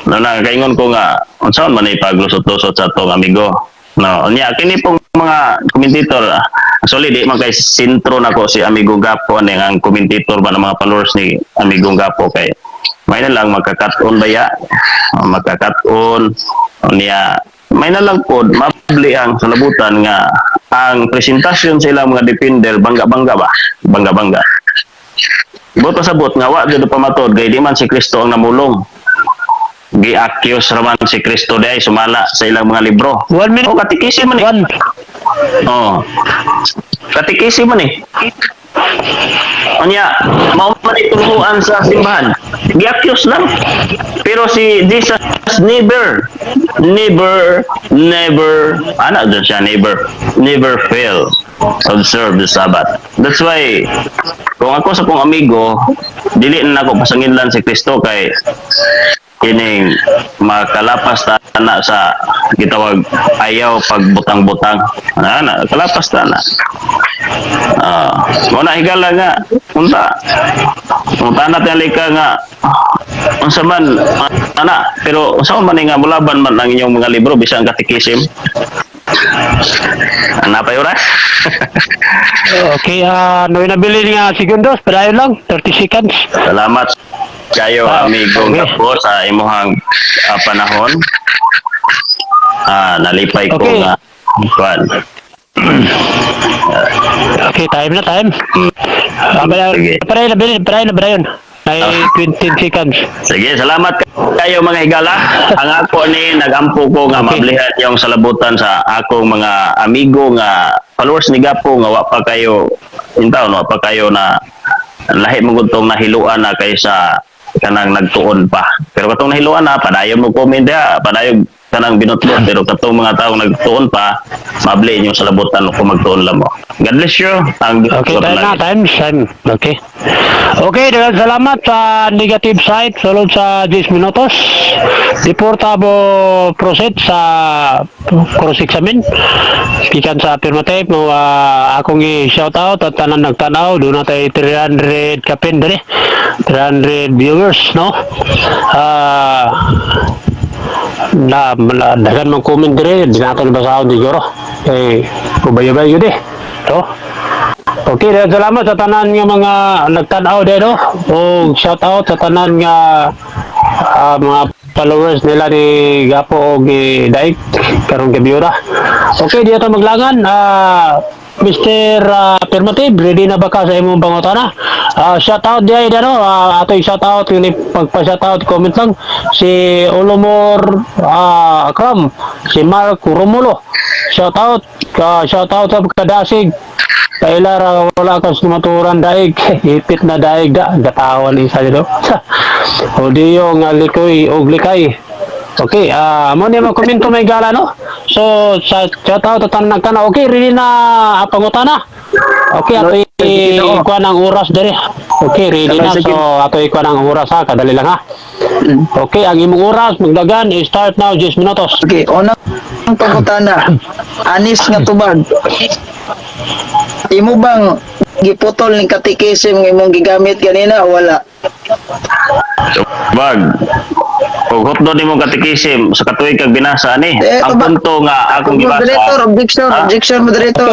Kaingon ko nga unsaon man ipaglusot-lusot sa atong amigo. No, nya kini pong mga commentator, actually di man kay sentro nako si Amigo Gapo ning ang commentator ba ng mga followers ni Amigo Gapo kay may na lang magkakat-on baya, magkakat-on niya may na lang pod mabli ang salabutan nga ang presentasyon sa ilang mga defender bangga-bangga ba, bangga-bangga. Buto sabot nga wa jud pamatod kay di man si Kristo ang namulong. Gi-accuse raman si Kristo day sumala sa ilang mga libro. 1 minute. Oh, katikisi man eh. Oh. Katikisi man eh. Anya, mao man ituruan sa simbahan. Gi-accuse lang. Pero si Jesus never fail observe the Sabbath. That's why kung ako sa kong amigo, dili na ako pasanginlan si Kristo kay kining makalapas na sa gitawag ayaw pagbutang-butang. Kalapas na. Muna higala nga unta na talika nga unsa man pero unsa man nga mulaban man ang inyong mga libro bisan katikisim. Ano pa oras? Okay, noy nabili nga segundos, pero lang 30 seconds. Salamat kayo Amigo Gapo sa imuhang panahon. Nalipay ko Okay. nga kuan. Okay, time. Sige. Para na yun. Ay 20 seconds. Sige, salamat kayo mga higala. Ang ako ni nagampo ko nga Okay. mablihan yung salabutan sa akong mga amigo nga followers ni Gapo nga wa pa kayo intaw no pa kayo na lahi mo gutong nahiluan na kaysa kanang nagtuon pa. Pero katong nahiluan na padayon mo comment dia, padayon kanang binutlot pero katong mga taong nagtuon pa mabli yung salabutan kung magtuon lang mo. God bless you. Okay, time. Okay, daghang salamat sa negative side sulod sa 10 minutos. Deportable proceed sa cross examine. Gikan sa affirmative no akong i-shout out at tanan nagtanaw do na tay 300 kapin dere. 300 viewers no. Dagan mang comment dire di natin basahon siguro ubay-ubay yun no? Okay, dahil salamat sa tanan nga mga nagtanaw dito o shout out sa tanan nga mga followers nila ni Gapo o ni Daig karong gabiura. Okay, dito maglangan Mr. Affirmative, ready na ba ka sa imong pangutana? Shout out diay dano, ato shout out yung pagpa-shout out comment lang si Olomor Akram, si Mark Romulo. Shout out sa kadasig. Kailara wala ka sumaturan daig, ipit na daig gatawan isa dito. Hudiyo nga likoy og likay. Okay, mo ni mo komento may gala no. So sa shout out tanan nagtana. Okay, ready na pangutana. Okay, ato ikuha ng oras dere. Okay, ready na. So ato ikuha ng oras ha, kadali lang ha. Okay, ang imong oras magdagan start now 10 minutos. Okay, unang pangutana. Anis nga tubag. Imo bang giputol ning katikisim nga imong gigamit kanina o wala? Tubag. Kung hotdo ni mo katikisim sa katuig kag binasa ni. Ang punto nga akong Moderator, gibasa. objection, Ha? objection, moderator.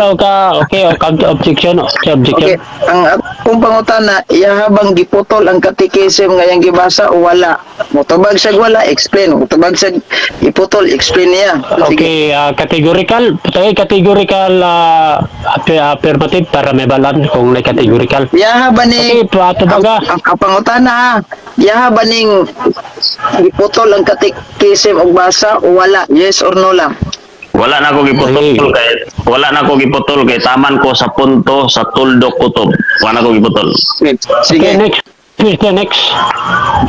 Okay, objection. Okay, ang akong pangutana, iya habang giputol ang katikisim nga yang gibasa o wala. Mutubag siya wala, explain. Mutubag siya iputol, explain niya. Sige. Okay, categorical affirmative para may balan kung may categorical. Yaha ba Okay, ni patubaga. ang pangutana ha? Yaha ba ning giputol ang katikisim og basa o wala? Yes or no lang? Wala na ako giputol kay taman ko sa punto sa tuldok kutob. Wala na ako giputol. Okay, Sige. next.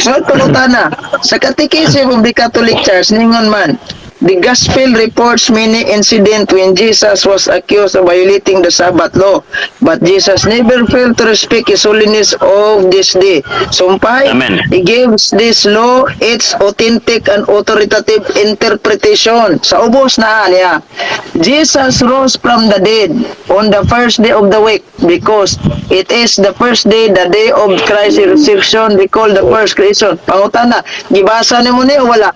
So, pangutana, sa katikisim of the Catholic Church, ningon man, the Gospel reports many incidents when Jesus was accused of violating the Sabbath law, but Jesus never failed to respect his holiness of this day. Sumpay, Amen. he gives this law its authentic and authoritative interpretation. Sa ubos na niya, Jesus rose from the dead on the first day of the week because it is the first day, the day of Christ's resurrection, we call the first creation. Pangutana, gibasa ni mo ni o wala?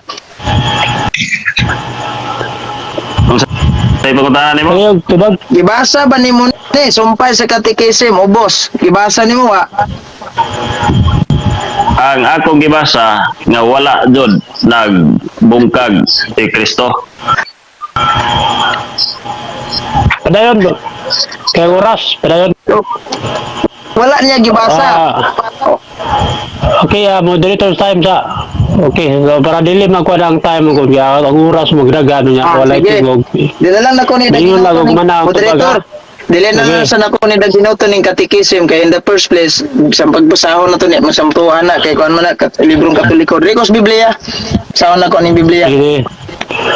Sa ipagkutahan ni mo? Ayaw, tubag. Gibasa ba ni mo ni? Sumpay sa katikisim, ubos. Gibasa ni mo wa? Ang akong gibasa nga wala jud nagbungkag si Kristo. Padayon, kay oras, padayon. Wala niya gibasa. Okay, moderator time sa. Okay, so para dili magkuha ang time ko kaya ang oras mo gidagano niya wala Sige. tingog. Dila lang ako ni Ngayon lang Daginoto ako ning mana ang moderator. Dili na Sige. lang sa nako ni Daginoto ning katikisim kay in the first place sa pagbasahon na to ni masamtuhan na kay kuan man na librong Katoliko. Ricos Biblia. Sahon na ko ning Biblia. Sige.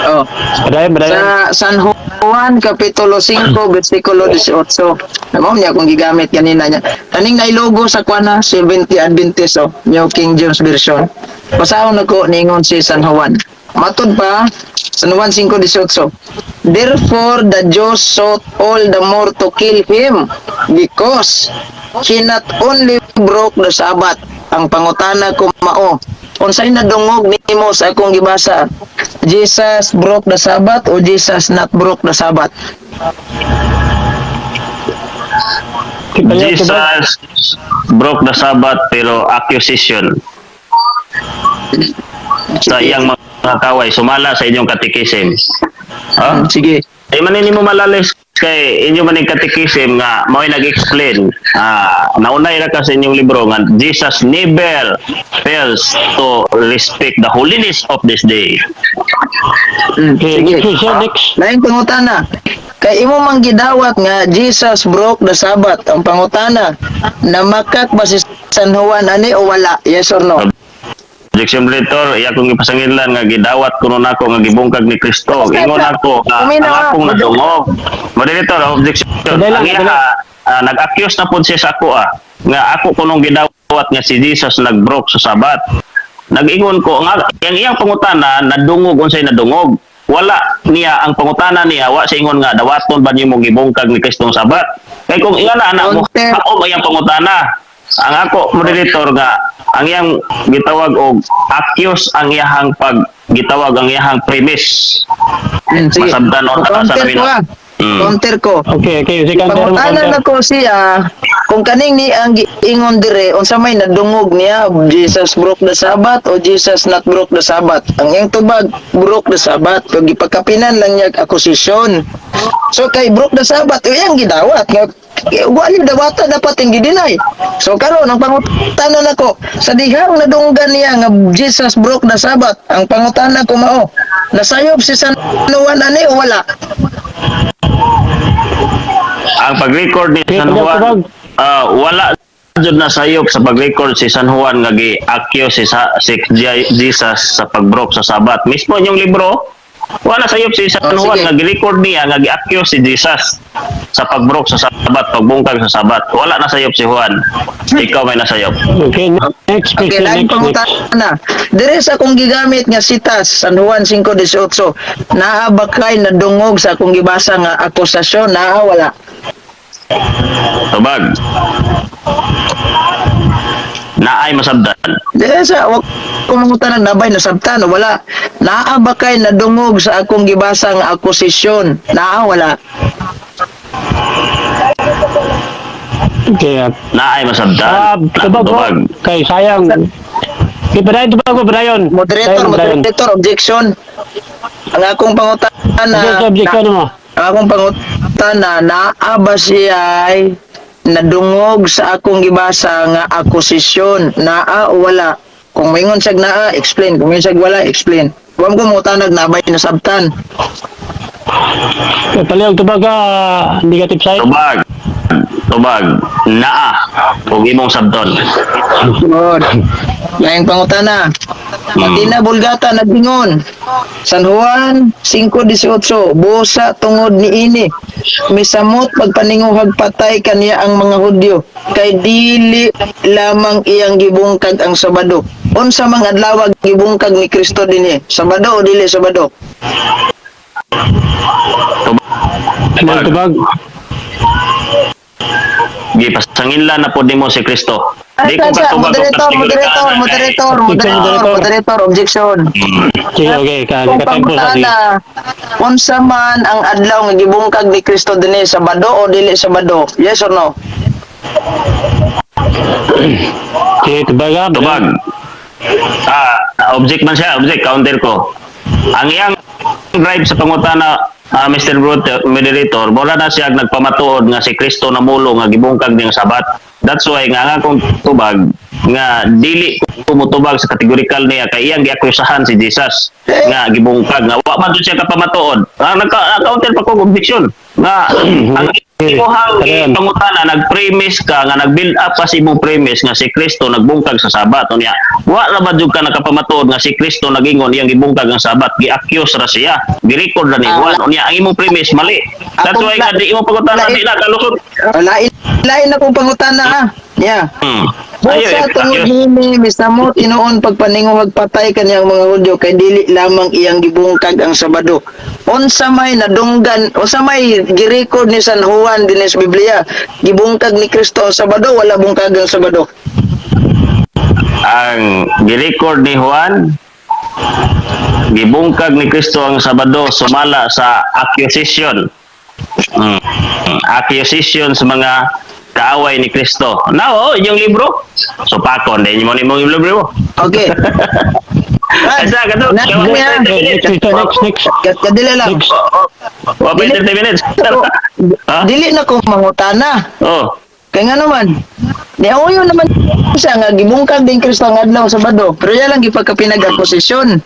Oh. Padayon. Sa San Juan Kapitulo 5 versikulo 18. Amo niya kung gigamit kanina niya. Kaning nailogo sa kuan na 70 Adventist New King James Version. Basahon nako ningon si San Juan. Matud pa San Juan 5:18. Therefore the Jews sought all the more to kill him because he not only broke the Sabbath. Ang pangutana ko mao, unsay nadungog nimo sa akong gibasa? Jesus broke the Sabbath o Jesus not broke the Sabbath? Jesus broke the Sabbath pero accusation sa iyang mga kaway sumala sa inyong katikisim. Ha? Sige. Ay manin mo malalis kay inyo man katikisim nga mao'y nag-explain. Naunay ra ka sa inyong libro nga Jesus never fails to respect the holiness of this day. Okay, Sige. next. Lain pangutana. Kay imo mang gidawat nga Jesus broke the Sabbath. Ang pangutana, namakak ba si San Juan ani o wala? Yes or no? Objection Letter, iya kong ipasangilan nga gidawat kuno nako nga gibungkag ni Kristo. Ingon ako nga ang akong nadungog. Moderator, objection. Ang iya nag-accuse na pud siya sa ako nga ako kunong gidawat nga si Jesus nag-broke sa Sabat. Nag-ingon ko nga ang iyang pangutana nadungog unsay nadungog. Wala niya ang pangutana niya wa sa ingon nga dawaton ba nimo gibungkag ni Kristo ang Sabat. Kay kung iya na anak mo, ako ba iyang pangutana? Ang ako moderator nga ang iyang gitawag og accuse ang iyahang gitawag ang iyahang premise. Sige. Masabdan o Counter nakasabi ko na. Counter ko. Okay, si counter mo. Pangutanan na ko siya kung kaning ni ang ingon dire unsa may nadungog niya Jesus broke the Sabbath o Jesus not broke the Sabbath. Ang iyang tubag broke the Sabbath kung gipakapinan lang niya accusation. So kay broke the Sabbath iyang gidawat nga wali dawata dapat yung gidinay. So karon ang pangutanan nako sa dihang nadunggan niya nga Jesus broke the Sabbath. Ang pangutanan ko mao nasayop si San Juan ani o wala? Ang pag-record ni San Juan wala jud na sayop sa pag-record si San Juan nga gi-accuse si Jesus sa pag-broke sa Sabat. Mismo yung libro wala sayop si San Juan nga gi-record niya nga gi-accuse si Jesus sa pag-broke sa Sabat, pagbungkag sa Sabat. Wala na sayop si Juan. Ikaw may nasayop. Okay, next Okay, question, lain next. pangutana. Dire sa akong gigamit nga sitas San Juan 5:18, naa ba kay nadungog sa akong gibasa nga akusasyon? Naa wala? Tubag. Naay masabdan. Dire sa Kung mangutan nabay nasabtan wala. Naa ba kay nadungog sa akong gibasa nga akusasyon? Naa wala. Okay. Naay masabtan. Tubag ko. Kay sayang. Ipadayon tubag ko, padayon. Moderator, objection. Ang akong pangutana, Objection mo. ang akong pangutana, naa ba siya ay nadungog sa akong gibasa nga akusasyon? Naa o wala? Kung mayingon siya naa, explain. Kung mayingon siya wala, explain. Huwag ko mutanag nabay nasabtan. Palihog tubag ka, negative side. Tubag. Naa. Huwag imong sabton. Good. Ngayong pangutana. Matina Bulgata nagbingon. San Juan 5:18 busa tungod ni ini. Misamot pagpaninguhag patay kaniya ang mga Hudyo. Kay dili lamang iyang gibungkag ang Sabado. Unsa mang adlaw gibungkag ni Kristo dinhi? Sabado o dili Sabado? Tubag. Gipasangila na po nimo si Kristo. Di ko katubag Moderator, objection. Sige, okay. Kung Katempo sa sige. pangutana, unsa man ang adlaw nga gibungkag ni Kristo dinhi, Sabado o dili Sabado? Yes or no? Sige, tubag ka. Tubag. Object man siya, object, counter ko. Ang iyang drive sa pangutana, Mr. Moderator, wala na siya nagpamatuod nga si Kristo na mulo nga gibungkag ning Sabat. That's why nga akong tubag nga dili ko mutubag sa kategorikal niya kay iyang giakusahan si Jesus nga gibungkag nga wa man siya kapamatuod. Nagka-counter pa ko objection nga ang imuhang pangutana nag-premise ka nga nag-build up pa si imong premise nga si Kristo nagbungkag sa Sabat unya wa ra ba jud ka nakapamatuod nga si Kristo nagingon iyang gibungkag ang Sabat gi-accuse ra siya gi-record ra ni Juan unya ang imong premise mali. That's why nga di imong pangutana di na kalusot. Lain na kong pangutana ha. Yeah. Busa tungod hini misamo tinuon pagpaninguhag patay kaniyang mga Hudyo kay dili lamang iyang gibungkag ang Sabado. Unsa may nadunggan, unsa may gi-record ni San Juan dinhi sa Biblia, gibungkag ni Kristo ang Sabado wala bungkag ang Sabado. Ang gi-record ni Juan gibungkag ni Kristo ang Sabado sumala sa accusation. Accusation sa mga kaaway ni Kristo. Now, yung libro. So, pakon. Dahil mo yung libro mo. Okay. Asa, kato. Next. Kadili lang. Wapa 30 minutes. Dili na ko mangutana. Oh. Kaya nga naman, niawayo naman siya nga gibungkag din Kristo ang adlaw Sabado. Pero yan lang gipagkapinag-akusasyon.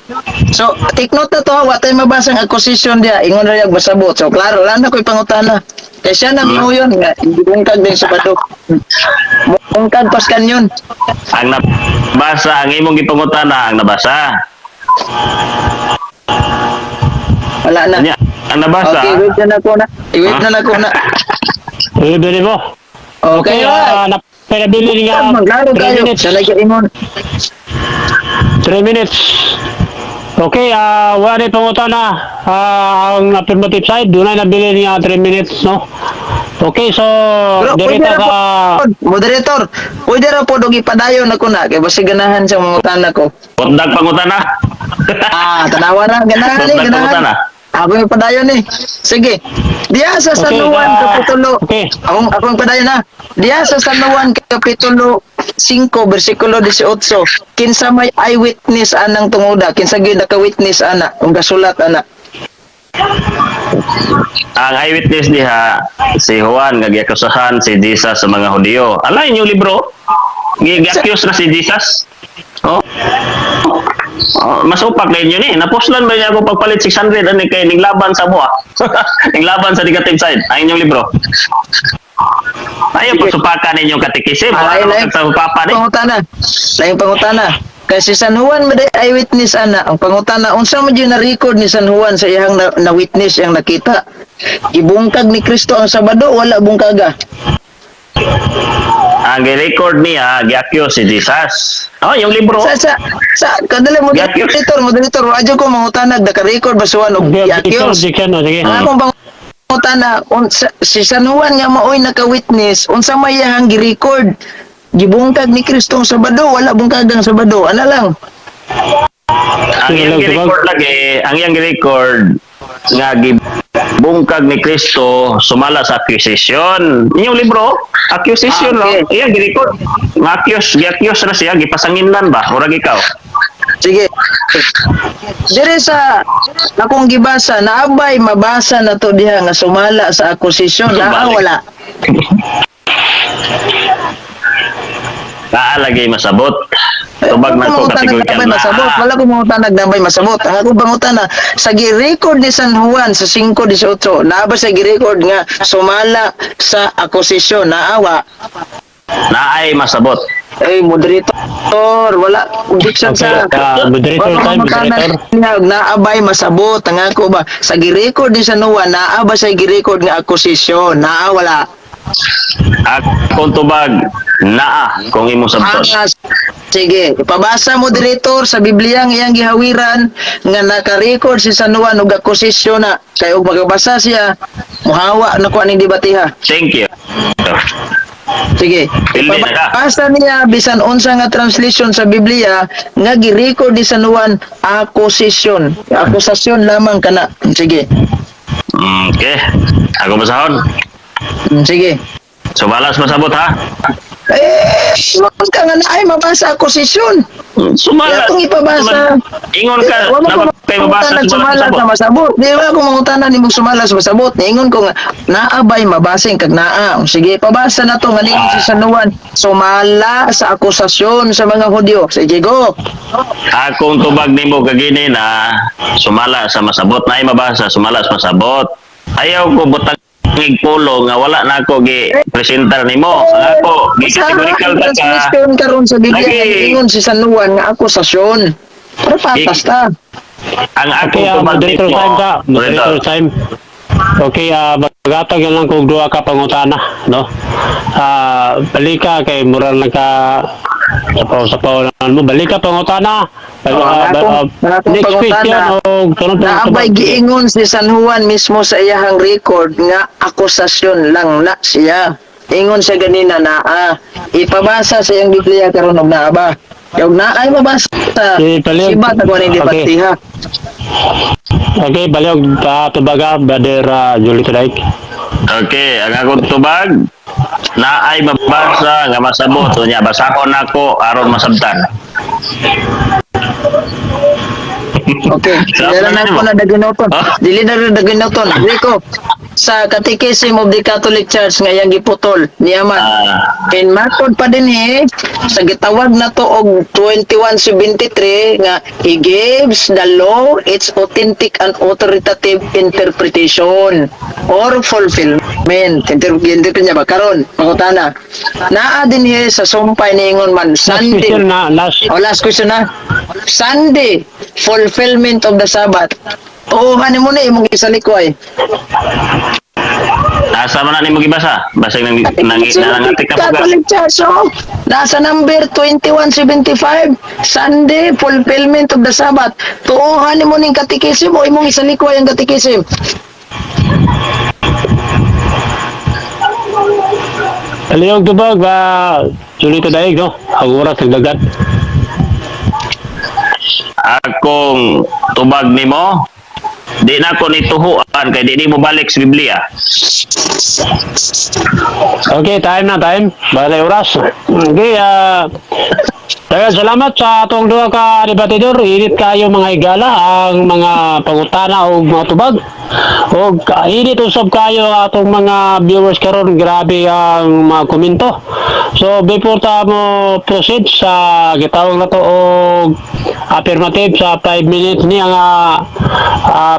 So, take note na to, wa tayo mabasang akusasyon dia. Ingon na yung masabot. So, klaro, lang na ko'y pangutana. Kaya siya na miuyon nga, gibungkag din Sabado. Bungkag pas kanyon. Ang nabasa, ang imong gipangutana, ang nabasa. Wala na. Ang nabasa. Okay, wait na ko na. I-wait na ko na. Bili mo. Okay, napinabili nga maglaro 3 tayo. minutes. Siya lagi ingon. 3 minutes. Okay, wala pangutan na ang affirmative side. Doon na nabili niya 3 minutes, no? Okay, so, Pero pwede direta ra sa... po, moderator, pwede ra po dog ipadayon ako na kay basi ganahan sa mga utana ko. Potdag pangutana. Tanawa na ganahan ni Potdag pangutana. ganahan. Ako yung padayon eh. Sige. Diya sa San Juan Kapitulo. Okay. Akong padayon na. Diya sa San Juan Kapitulo 5 versikulo 18. Kinsa may eyewitness anang tunguda, kinsa gyud naka-witness ana, kung gasulat ana. Ang eyewitness diha si Juan nga giakusahan si Jesus sa mga Hudyo. Alay yung libro. Gi-accuse na si Jesus. Oh. Mas upak na yun eh. Napuslan ba niya ako pagpalit 600 ani kay ning laban sa buha. Ning laban sa negative side. Ang inyong libro. Ayaw pagsupakan ninyong katikisim. Ano sa papa ni? Pangutana. Lain pangutana. Kasi San Juan maday eyewitness ana. Ang pangutana unsa man gyud na record ni San Juan sa iyang na witness yang nakita. Ibungkag ni Kristo ang Sabado wala bungkaga. Ang record niya gi-accuse si Jesus. Oh, yung libro. Sa kadali moderator adyo ko mangutanag naka-record basuhan og i-accuse. Objection, sige. Akong pangutana si San Juan nga maoy naka-witness unsa may iyang gi-record gibungkag ni Kristo ang Sabado wala bungkag ang Sabado ana lang Ang iyang gi-record lagi, ang iyang gi-record nga gibungkag ni Kristo sumala sa accusation. Inyong libro, accusation Okay. no. Iyang gi-record. Gi-accuse na siya, gipasanginlan ba? Murag ikaw. Sige. Dire sa akong gibasa, naabay mabasa na to diha nga sumala sa akusasyon. Wala. Lagi masabot. Tubag man ko kategorikal masabot. Wala ko mangutan nagnabay masabot. Ako bangutan na sa gi-record ni San Juan sa 5:18, naaba sa gi-record nga sumala sa akusasyon. Naawa. Naay masabot. Moderator, wala objection Okay, sa moderator time, moderator. Naabay masabot ang ako ba sa gi-record ni San Juan, naaba sa gi-record nga akusasyon. Wala. Akong tubag naa kung imong sabton. Sige, ipabasa mo moderator sa Biblia ang iyang gihawiran nga naka-record si San Juan og akusasyon na kay og magabasa siya muhawa na ko aning debatiha. Thank you. Sige. Pildi na ka. Ipabasa niya bisan unsa nga translation sa Biblia nga gi-record ni San Juan akusasyon. Akusasyon lamang kana. Sige. Okay. Ako basahon. Sige. Sumalas masabot ha. Mas ka nga na ay mabasa akusasyon. Sumalas. Kung ipabasa. Ingon ka, Wala ko napapay mabasa mangutan sumalas sumalas na masabot. masabot. Di ba kung mangutan ni mong sumalas masabot. Ingon ko nga, naabay mabasing kag naa. Sige, pabasa na to nga ningon si San Juan. Sumala sa akusasyon sa mga Hudyo. Sige, go. Akong tubag nimo kagini na sumala sa masabot na ay mabasa sumala sa masabot. Ayaw ko butang pulo nga wala na ako gi presentar nimo. Ako gi categorical ta ka. Translation karon sa Biblia Lagi. nga ingon si San Juan nga akusasyon. Pero patas ta. Ang Okay, akong tubag moderator nimo. time ka. Moderator time. Okay, magatag lang kung duha ka pangutana, no? Balika kay mural nagka sapaw mo. Balika pangutana. Next question o tunod Naabay giingon si San Juan mismo sa iyahang record nga akusasyon lang na siya. Ingon siya ganina na ipabasa sa iyang Biblia karon og naaba. Yung naay mabasa. Palihog. Siba ta ko ni Okay. debatiha. Okay, baliog pa tubaga Brother Julito Daik. Okay, ang akong tubag na ay mabasa nga masabot unya basakon nako aron masabtan. Okay. Dili na ko na daginoton. Dili na rin daginoton. Rico, sa Catechism of the Catholic Church nga iyang giputol niyaman. In matod pa din sa gitawag na to og 2173 nga he gives the law its authentic and authoritative interpretation or fulfillment. Hindi ko niya ba karon pangutana. Naa din sa sumpay niingon man Sunday. Question na, last. Last question na. Sunday, fulfillment of the Sabbath. Oo, mo na imong gisalikoy. Asa man na nimo gibasa? Basig nangatik na pugas. Catholic Church, nasa number 2175, Sunday, fulfillment of the Sabbath. Tuuhan mo ning katikisim o imong isalikoy ang katikisim. Palihog tubag Julito Daik, no? Agura sagdagat. Akong tubag nimo di na ko nituhuan kay di mo balik sa Biblia. Okay, time. Balay oras. Okay, daghang salamat sa atong duha ka debatidor. Init kayo mga higala ang mga pangutana o mga tubag. O init usab kayo ang atong mga viewers karon. Grabe ang mga komento. So before ta mo proceed sa gitawag na to og affirmative sa 5 minutes ni ang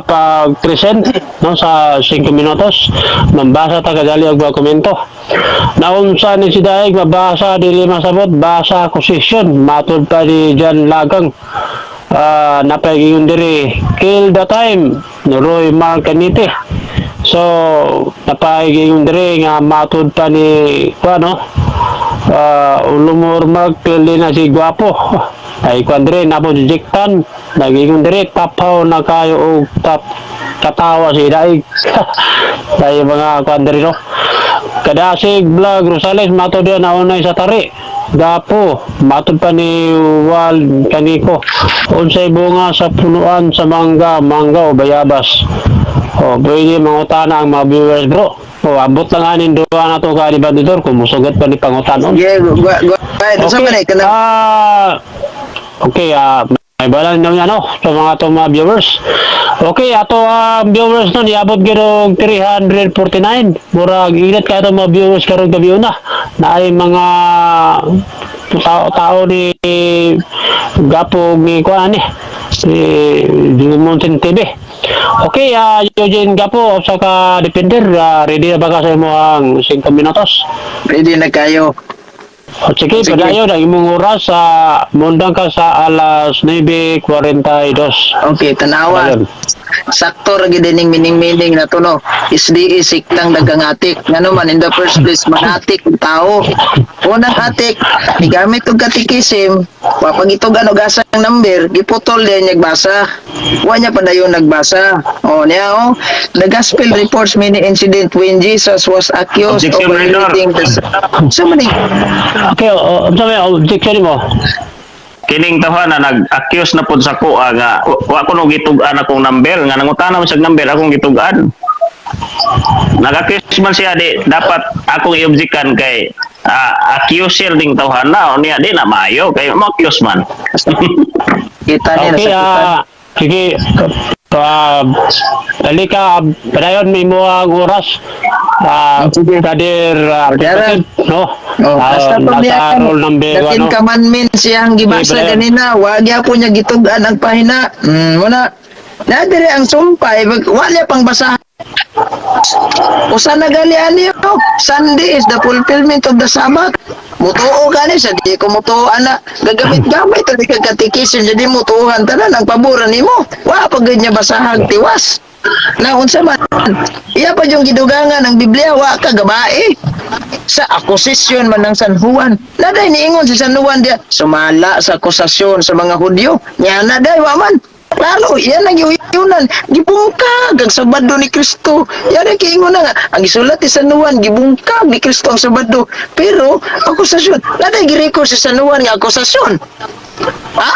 pag-present no sa 5 minutos mambasa ta kadali og mga komento. Naunsa ni si Daig mabasa dili masabot basa akusasyon matud pa ni Jan Lagang. Napagingon diri kill the time ni Roy Marcanite. So napagingon diri nga matud pa ni ulumor magpili na si Guapo ay kuandre napojektan nagingon diri tapaw na kayo og katawa si Daig. Tayo mga kuandre no kada si Vlog Rosales mato dia naunay sa tari gapo matod pa ni Wal kaniko unsay bunga sa punuan sa mangga o bayabas. Pwede mangutana ang mga viewers bro. Abot lang anin duwa na to ka di Bandidor kung musugat pa ni pangutanon. Yeah, go ahead. Sa man ka na. Okay, may balang na ano sa mga viewers. Okay, ato viewers nun iabot gyud 349. Murag init ka ato mga viewers karon gabi una. Na ay mga tao ni gapo ni kuan ni Mountain TV. Okay, Eugene Gapo sa ka Defender, ready na ba ka sa imo ang 5 minutos? Ready na kayo. Sige, padayon ang imong oras sa mundang ka sa alas 9:42. Okay, tanawa. Sakto ra gid ning mining na to no. SDE siktang dagang atik. Ngano man in the first place manatik tao. Unang atik, gigamit og katikisim, papagitog ano gasang number, giputol din nagbasa. Wa niya padayon nagbasa. Niya the gospel reports many incident when Jesus was accused of violating the so many. Okay, sabi objection mo. Kining tahanan nag-accuse na pud sa ko nga wa ko no gitug-an akong number nga nangutana man sa number akong gitug-an. Nag-accuse man siya di dapat akong i-objekan kay accuser ding tawhana niya di na maayo kay mo-accuse man. Kita niya Okay, sige. Dali ka, padayon mo ang oras. Kadir, no? Basta pag nasa roll number the 10 commandments siyang gibasa ganina, wag po niya gitugan ang pahina. Muna, nadire ang sumpay, wala pang basahan. Usa na gali niyo, Sunday is the fulfillment of the Sabbath. Mutuo ka ni sa di ko mutuoan na gagamit-gamit to di ka katikisin jadi mutuohan tanan ang paboran nimo. Wa pa gud niya basahag tiwas. Na unsa man iya pa yung gidugangan ng Biblia wa ka gabae. Sa akusasyon man ng San Juan. Naday niingon si San Juan dia sumala sa akusasyon sa mga Hudyo. Nya naday wa man. Lalo, yan ang iunan. Gibungkag ang Sabado ni Kristo. Yan ang kiingon na nga. Ang isulat ni San Juan, gibungkag ni Kristo ang Sabado. Pero, akusasyon. Naday girecord si San Juan nga akusasyon. Ha?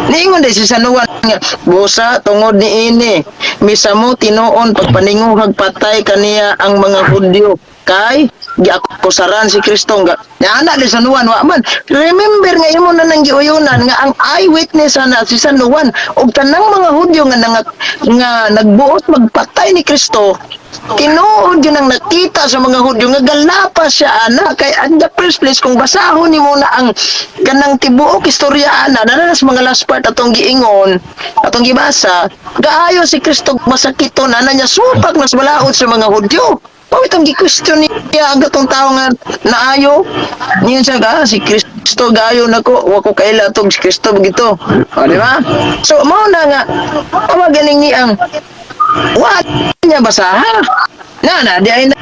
Niingon din si San Juan nga, busa tungod ni ini. Misa mo tinuon pagpaninguhag patay kaniya ang mga Hudyo. Kay giakusaran si Kristo nga anak ni San Juan wa man remember nga imo na nang giuyunan nga ang eyewitness na si San Juan ug tanang mga Hudyo nga nagbuot magpatay ni Kristo tinuod yun ang nakita sa mga Hudyo nga galapas siya ana kay at the first place kung basahon nimo na ang kanang tibuok istorya ana sa mga last part atong giingon atong gibasa gaayo si Kristo masakiton ana niya supak mas malaod sa mga Hudyo. Pawit ang gi-question niya ang gatong tao nga naayo. Niyan siya si Kristo gayo nako, wa ko kaila tong si Kristo gito. Di ba? So mao na nga galing ni ang wa niya basaha. Di ay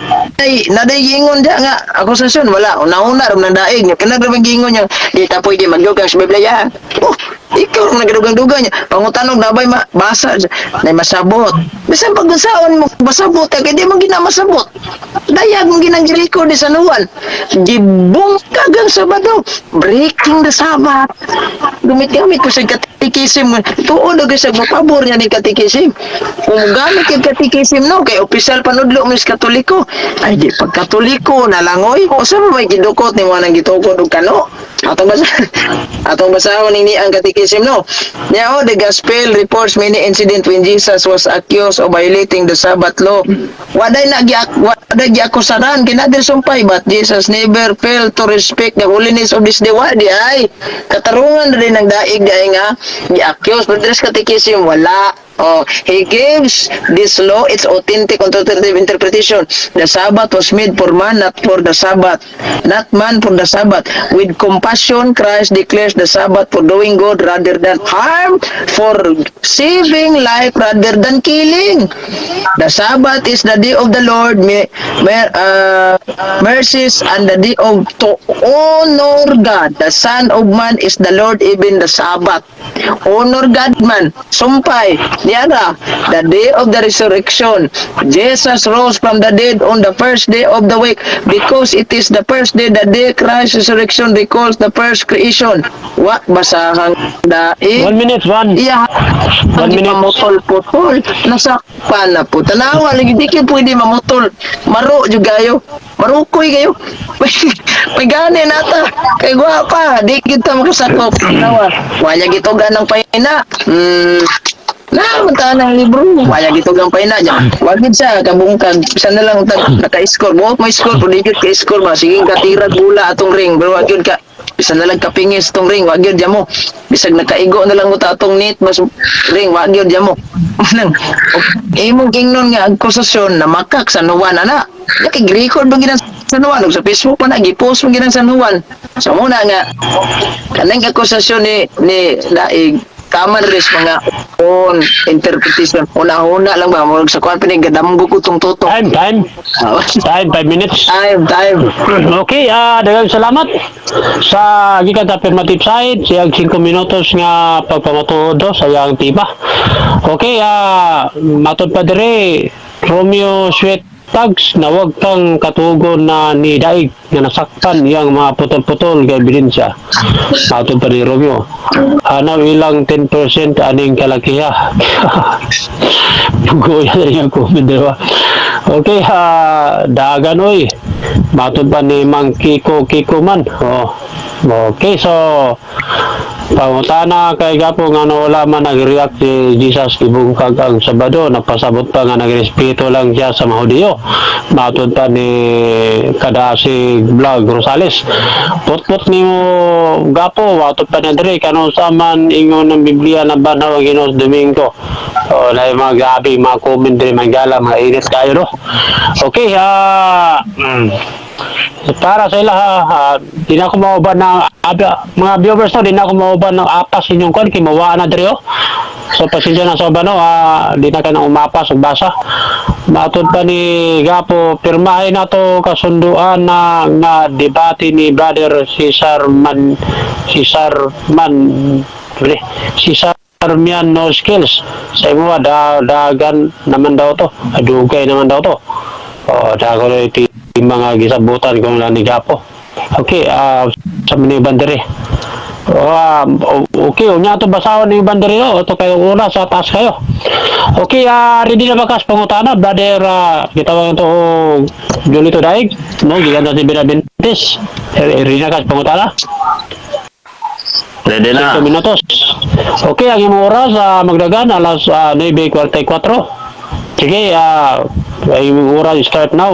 naday gingon dia nga akusasyon wala una-una ram nang daig nya kana ra gingon niya di ta pwede magdugang sa Biblia. Ikaw ang nagadugang-dugang niya. Pangutanog na ba'y basa na masabot. Bisan pagkasaon mo, masabot. Kaya di mo ginamasabot. Dayag mo ginang-record ni San Juan. Gibungkag ang Sabado. Breaking the Sabbath. Gamit-gamit ko sa katikisim. Tuod ang sa mapabor niya ni katikisim. Kung gamit yung katikisim, no? Kaya opisyal panudlo mo sa Katoliko. Ay, di pag Katoliko, nalangoy. O saan mo may gidukot ni mo nang gitukod o kano? Atong basahon ni ang katikisim no. Now the gospel reports many incidents when Jesus was accused of violating the Sabbath law. Waday giakusaran kinadir sumpay but Jesus never failed to respect the holiness of this day. Wadi ay katarungan rin ng daig di nga gi-accuse but this katikisim wala. He gives this law its authentic authoritative interpretation. The Sabbath was made for man, not for the Sabbath. Not man for the Sabbath. With compassion, Christ declares the Sabbath for doing good rather than harm, for saving life rather than killing. The Sabbath is the day of the Lord, mercies, and the day of to honor God. The Son of Man is the Lord, even the Sabbath. Honor God man. Sumpay. Niara, the day of the resurrection. Jesus rose from the dead on the first day of the week because it is the first day, the day Christ's resurrection recalls the first creation. Wa basahang daig. 1 minute, 1. Iya, 1 minute. mamutol-putol. Nasakpan na po. Tanawa, lagi di kayo pwede mamutol. Maro juga kayo. Marukoy kayo. May gani nata. Kay gwapa. Di kita makasakop. Tanawa. Wala gito ganang pahina. Punta ng libro. Wala gito gang pahina dyan. Wagid siya, kabungkag. Isa na lang naka-score. Buhok may score. Kung di ka-score ba. Sige katirag bula atong ring. Pero wagid ka. Bisa na lang kapingis tong ring, wag gyud mo. Bisag nakaigo na lang uta atong net mas ring, wag gyud mo. Nang imong ingnon nga akusasyon na makak sa Nuwan ana. Nakig-record ba ginang sa Nuwan ug sa Facebook pa na gi-post mo ginang sa Nuwan. So muna nga kanang akusasyon ni Daig tama rin mga on interpretation una-una lang ba mo sa kuan pinigadamgo ko tong tutok. Time. 5 minutes. Time. Okay, daghang salamat sa gikan ta affirmative side siyang 5 minutos nga pagpamatuod sa iyang tiba. Okay, matod pa dire Romeo Sweet Tags na wag kang katugon na ni Daig nga nasaktan iyang mga putol-putol kay ebidensya. Matod pa ni Romeo. Hanaw ilang 10% aning kalakiha. Bugoy na yung comment diba? Okay, dagan oy. Matod pa ni Mang Kiko man. Okay, so pangutana kay gapo nga wala man nag-react si Jesus gibungkag ang Sabado, napasabot pa nga nagrespeto lang siya sa mga Hudiyo. Matod pa ni Kadasig Vlog Rosales. Putput nimo gapo, matod pa na dire kanang saman ingon ng Biblia na banaw ang Ginoo Domingo. Na mga gabi, mga comment dire manggala, mga init kayo no. Okay, para sa ila di na ako mauban ng mga viewers to, di na ako mauban ng apas inyong kon kay mawaan na diri so pasensya na sa bano, di na ka na umapas ug basa. Matod pa ni gapo pirmahin na to kasunduan na debate ni brother Cesar Mian no skills sa imo dagan naman daw to, adugay naman daw to. Dago na iti mga gisabutan kung lang ni Gapo. Okay, sa mga bandere. Okay, unya to basawan ni bandere o to kayo una sa taas kayo. Okay, ready na bakas pangutana, brother, kita wang to Julito Daig, no, gigan si Binabintis. Ready na kas pangutana? Ready na. 5 minutos. Okay, ang imong oras magdagan alas 9:44. Sige, yung oras start now.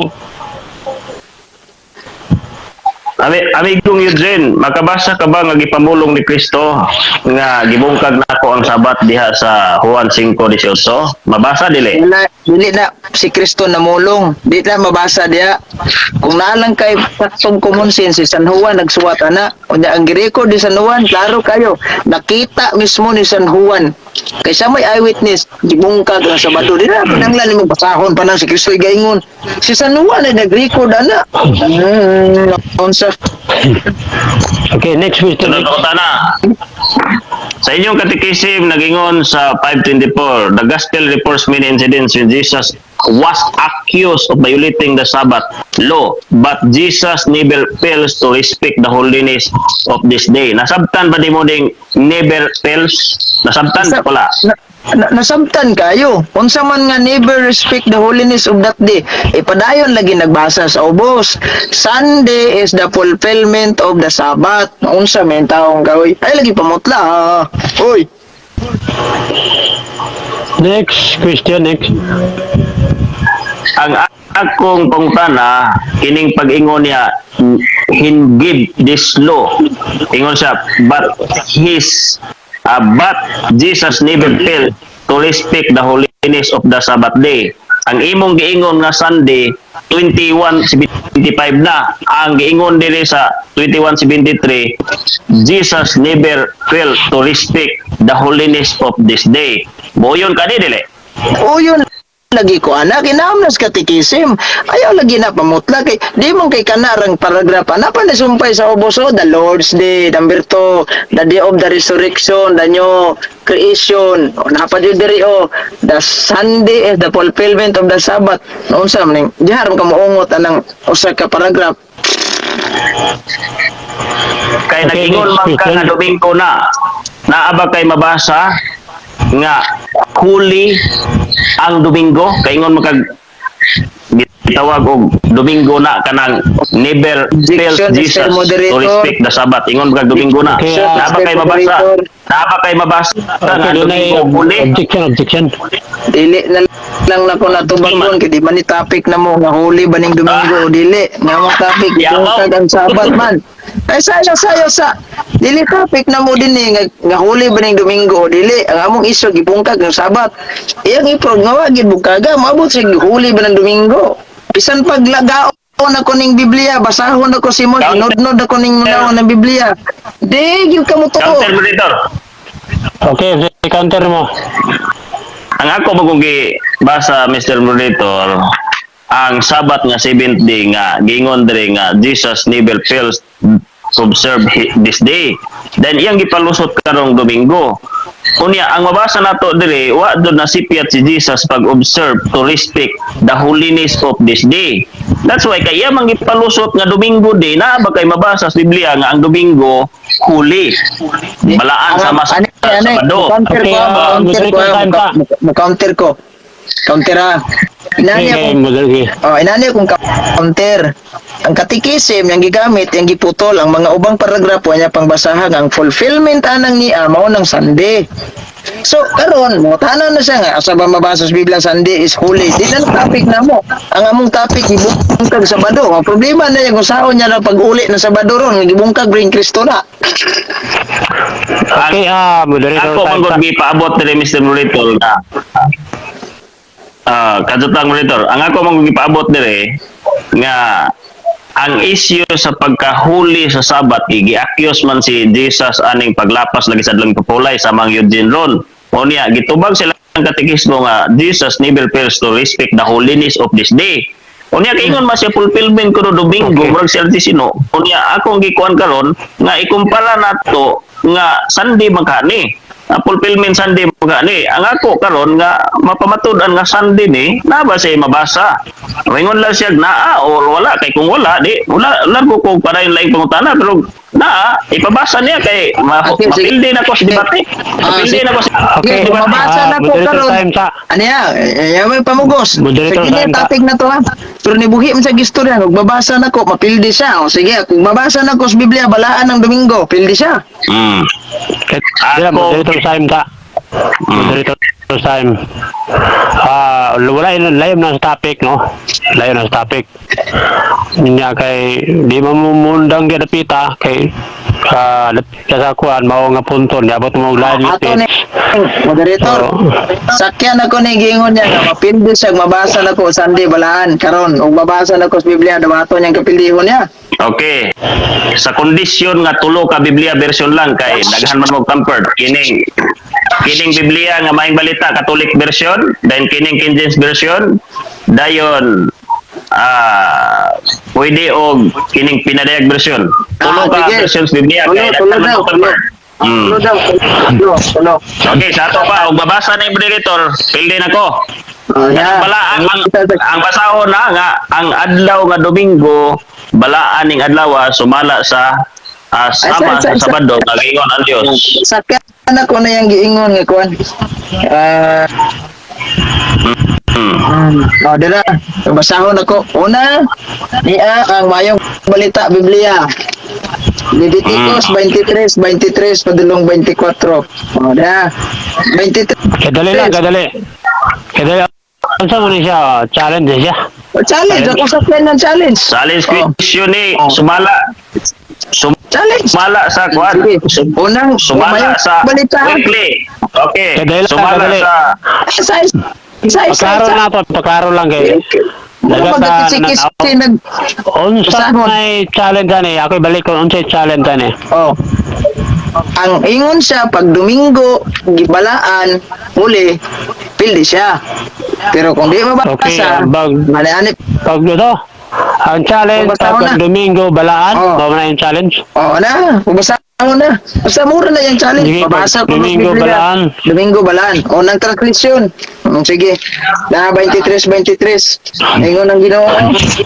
Amigong Eugene, makabasa ka ba nga gipamulong ni Kristo nga gibungkag nako ang Sabat diha sa Juan 5:18? Mabasa dili? Dili na si Kristo namulong. Di na mabasa diya. Kung naalang kay saktong common sense si San Juan nagsuwat ana. Unya ang gi-record di San Juan, klaro kayo. Nakita mismo ni San Juan. Kaysa may eyewitness, gibungkag ang Sabado. Di na pinanglan mo basahon pa nang si Kristo gaingon. Si San Juan ay nag-record ana. Unsa? Okay, next question. Sunod ko na. Sa inyong katikisim, nagingon sa 5:24, the gospel reports many incidents when Jesus was accused of violating the Sabbath law, but Jesus never fails to respect the holiness of this day. Nasabtan ba di mo ding never fails? Nasabtan pala. Nasabtan kayo. Unsa man nga never respect the holiness of that day. Ipadayon lagi nagbasa sa ubos. Sunday is the fulfillment of the Sabbath. Unsa man taong gawin? Ay lagi pamutla. Oy. Next question, next. Ang akong pangutana, kining pag-ingon niya, give this law. Ingon siya, but Jesus never failed to respect the holiness of the Sabbath day. Ang imong giingon nga Sunday 21:75 na, ang giingon diri sa 21:73, Jesus never failed to respect the holiness of this day. Buyon ka dili? O yun lagi ko anak kinahanglan sa katikisim ayaw lagi na pamutla kay di man kay kanarang paragraph na pa sumpay sa ubos the Lord's Day number 2 the day of the resurrection the new creation napa jud diri the Sunday is the fulfillment of the Sabbath unsa man dihar ka moungot anang usa ka paragraph Kay nag-ingon man ka nga Domingo na naaba kay mabasa nga huli ang Domingo kaingon magkag gitawag og Domingo na kanang never fails Jesus to respect the Sabbath ingon magkag Domingo na naaba kay mabasa nga Domingo huli Objection. dili na lang na ko natubangon kay di man ni topic na mo nga huli baning Domingo dili nga mo topic kag ang Sabat man ay sayo sa dili topic na mo din nga huli baning Domingo dili ang among isyu gibungkag ng Sabat iyang iprog nga wa gid bungkaga maabot sa huli baning Domingo bisan paglagaon ako ning Biblia basahon ako Simon inodnod ako ning munawon ng Biblia di gyud ka mo tuo counter moderator Okay, counter mo. ang ako magugi basa Mr. Moderator ang Sabat nga 7th day nga gingon diri nga Jesus never fails to observe this day then iyang gipalusot karong Domingo unya ang mabasa nato diri wa do nasipyat si Jesus pag observe to respect the holiness of this day that's why kay iya man gipalusot nga Domingo day na ba kay mabasa sa Biblia nga ang Domingo huli balaan sama sa Sabado counter ko inani kung counter ang katikisim yang gigamit yang giputol ang mga ubang paragrapo niya pangbasahan ang fulfillment anang niya mao ng Sunday so karon mo tanan na siya nga asa ba mabasa sa Biblia Sunday is holy di na topic na mo ang among topic gibungkag Sabado ang problema na yung usaon niya na pag-uli na Sabado ron gibungkag ring Kristo na Okay, moderator. Ako magod gipaabot diri Mr. Moderator na kadutang moderator ang ako magod gipaabot diri nga ang issue sa pagkahuli sa Sabat gi-accuse man si Jesus aning paglapas lagi sa dalang kapulay sa mga Eugene Ron unya gitubag sila ang katekismo nga Jesus never fails to respect the holiness of this day unya kaingon man siya fulfillment kuno Domingo murag siya sino unya akong gikuan karon nga ikumpara nato nga Sunday magkani fulfillment Sunday magkani ang ako karon nga mapamatud-an nga Sunday ni na ba siya mabasa ringon lang siya naa o wala kay kung wala di wala ko kung para yung laing pangutana pero na ipabasa niya kay mapildi na ko sa debate mapildi na ko sa okay mabasa na ko karon ano ya may pamugos sige topic na to ha pero nibuhi man sa gistorya magbabasa na ko mapildi siya o sige kung mabasa na ko sa Biblia balaan ng Domingo pildi siya Moderator time ta. Moderator time. Wala layo na sa topic, no? Layo na sa topic. Niya kay di mamumundang gyud pita kay sa kuan mao nga punto niya abot mo layo ato ni moderator sakyan ako ni gingon niya nga mapildi siya mabasa na ko Sunday balaan karon ug mabasa na ko sa Biblia dawato niyang kapildihon niya. Okay. Sa kondisyon nga tulo ka Biblia version lang kay daghan man mo comfort kining Biblia nga maayong balita Catholic version then kining King James version dayon pwede og kining pinadayag version tulo ka versions Biblia kay daghan man mo comfort okay sa ato pa og babasa na yung moderator pildi na ko balaan ang basahon na nga ang adlaw nga Domingo balaan ning adlaw sumala sa sama sa Sabado nagingon ang Dios sakyan ako na yang giingon nga kuan dala basahon ako una niya ang mayong balita Biblia Leviticus 23 padulong 24 da 23 kadali unsa man siya challenge siya ako sa plan ng challenge question ni sumala sa kuan unang sumala sa balita weekly okay kadali sumala sa pagkaroon lang kay unsa may challenge ani ako balik ko unsa challenge ani ang ingon siya pag Domingo gibalaan huli pildi siya Pero kung di Okay, mabasa, mali-anip. pag to, ang challenge Basta mo pag na. Domingo balaan, Oo. bawa na yung challenge. Oo na, basta mo na. Basta mura na yung challenge. Sige, Mabasa ko Domingo Biblia. balaan. Domingo balaan. O, ng transmisyon. Sige. Na 23. Ingon ang Ginoo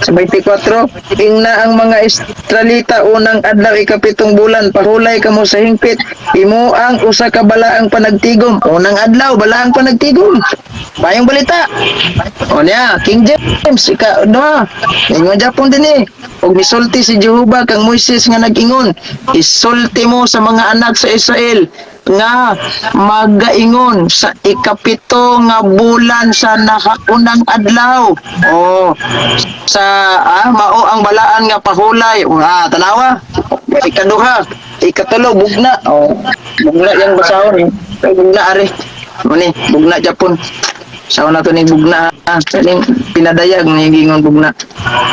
sa 24. Ingna ang mga Israelita unang adlaw ikapitong bulan. Pahulay kamo sa hingpit. Imo ang usa ka balaang panagtigom. Unang adlaw, balaang panagtigom. Payong balita. O niya, King James, ingon Japon din eh. Og misulti si Jehovah kang Moises nga nag-ingon, isulti mo sa mga anak sa Israel nga magaingon sa ikapito nga bulan sa nakaunang adlaw. O sa mao ang balaan nga pahulay. Tanawa. Ikaduha, ikatulo bugna. Bugna yang basahon. Bugna ari. Muni, bugna Japon. Sawa na to ni bugna kaning pinadayag ni gingon bugna.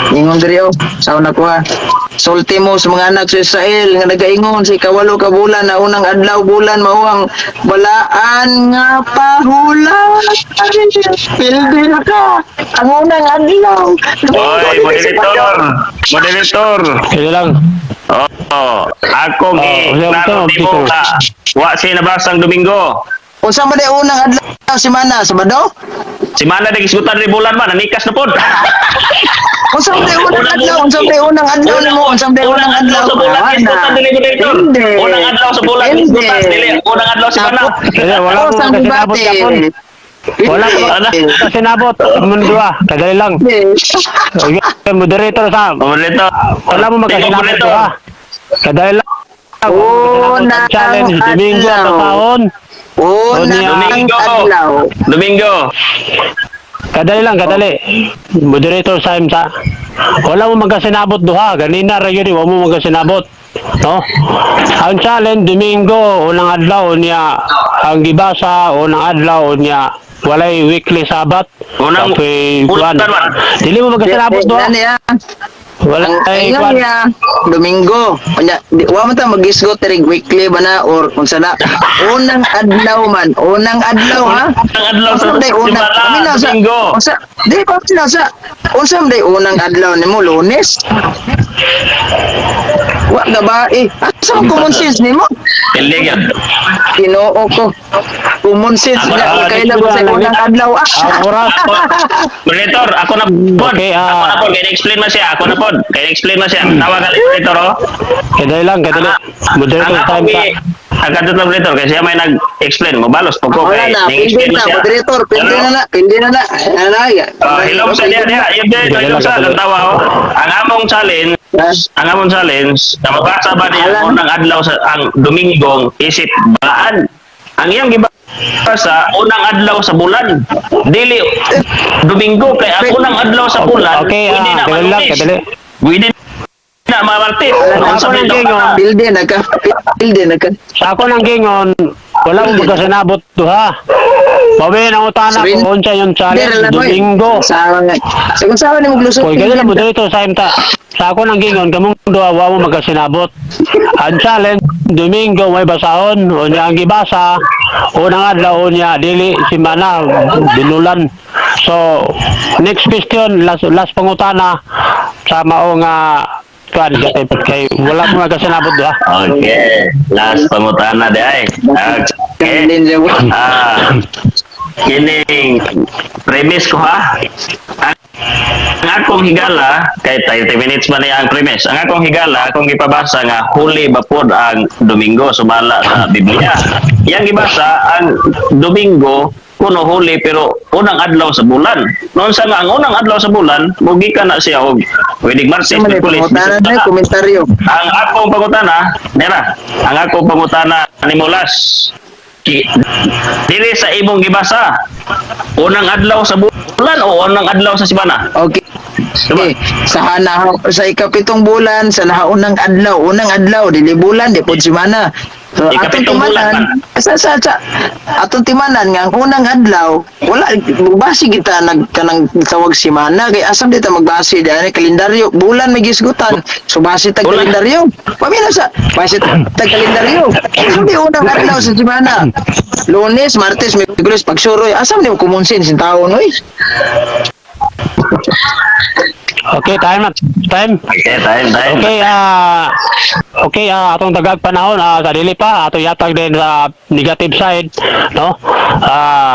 Ingon diri sawa na ko ha. Sulti mo sa mga anak sa Israel nga nagaingon sa ikawalo ka bulan na unang adlaw bulan mao ang balaan nga pahulay. Pildi na ka. Ang unang adlaw. Oy, moderator. Kaya lang. Oh, ako ito. mo ka. Wa si nabasang Domingo. Unsa man day unang adlaw semana, Sabado? Si mana nagisgutan ni bulan man, nanikas na pod. Unsa man day unang adlaw? Unsa man day unang adlaw nimo? Unsa man day unang adlaw? sa bulan gisgutan dili moderator. Hindi. Unang adlaw sa bulan gisgutan dili. Unang adlaw si mana. Kaya wala ko Sang kasi nabot debate. Japon. Wala ko kasi nabot. Mundo kadali lang. Okay, moderator sa. Moderator. Wala mo magkasinabot ha. Kadali lang. Unang Challenge Domingo adlaw. sa taon. Unang adlaw. Domingo. Kadali. Moderator sa imsa. Wala mo magkasinabot duha. Ganina ra yun, wala mo magkasinabot. No? Ang challenge Domingo unang adlaw niya ang gibasa unang adlaw niya walay weekly sabat. Unang kuan. bulan man. Dili mo magkasinabot duha. Yan Wala ay Ayun kuan. niya, Domingo. Wa man ta mag-isgot tirig weekly ba na or unsa na. Unang adlaw man, unang adlaw ha. Unang adlaw sa Unsa day unang semana, kami na sa Domingo. unsa di pa sila sa unsa man day unang adlaw nimo Lunes. Wa ga ba asa mo common sense nimo? Illegal. Ginoo ko. Common sense nga kailan mo sa unang adlaw. Ang oras. Moderator, ako na pod. Okay, Ako na pod. Kaya explain mo siya. Ako na pod. Kaya explain mo siya. Tawagan ni moderator, oh. Kadali lang. Moderator Ang sa imsa. ang kadto ng moderator kasi siya may nag-explain mo balos po ko Wala kay na, ning pindi explain mo na, siya. moderator, pindi na na, pindi na na. Ano ya? Hello sa dia dia. Yung dia sa tawa oh. Ang among challenge na mabasa ba niya ang unang adlaw sa ang Domingong isip balaan. Ang iyang gibasa unang adlaw sa bulan. Dili Domingo kay ang unang adlaw sa bulan. Okay, pwede na kadali lang. Malunes. Kadali. Pwede na mamartis. Ang Ako sabi ng gingon. Pilde na ka. Sa ako ng gingon, wala mo magkasinabot duha. Pawin ang utana ko unsa yung challenge Domingo. Sawa nga. Kung sawa ni mo glusot. Kung kaya lang mo dito sa imta. Sa ako ng gingon, kamong duha wa mo magkasinabot. Ang challenge Domingo may basahon o niya ang gibasa unang adlaw niya dili simana binulan. So next question last pangutana sa mao nga kan kay wala mo magkasinabot duha. Okay. Last pangutana di ay. Okay. Kining premise ko ha. Ang akong higala, kay 30 minutes man niya ang premise. Ang akong higala, akong gipabasa nga huli bapod ang Domingo sumala sa Biblia. Yang gibasa ang Domingo kuno huli pero unang adlaw sa bulan. Noon sa nga ang unang adlaw sa bulan, mugi ka na siya og pwedeng Martes, Miyerkules, na komentaryo. ang akong pangutana, nera, ang akong pangutana ni Mulas. Dili sa imong gibasa. Unang adlaw sa bulan o unang adlaw sa semana? Okay. Okay. Sa ikapitong bulan sa nahaunang adlaw, unang adlaw dili bulan di pod semana. So atong Ikapitong bulan timanan, man. atong timanan nga ang unang adlaw, wala magbase kita kanang tawag semana kay asam dita magbase dani kalendaryo, bulan may gisgutan. So base tag Bulan. kalendaryo. Pamina sa base tag kalendaryo. Asam di unang adlaw sa semana. Lunes, Martes, Miyerkules pagsuroy. Asam ni mo kumonsin sin taon oy. Okay, time. Okay, time. Okay, atong dagag panahon sa dili pa ato yatag din sa negative side, no?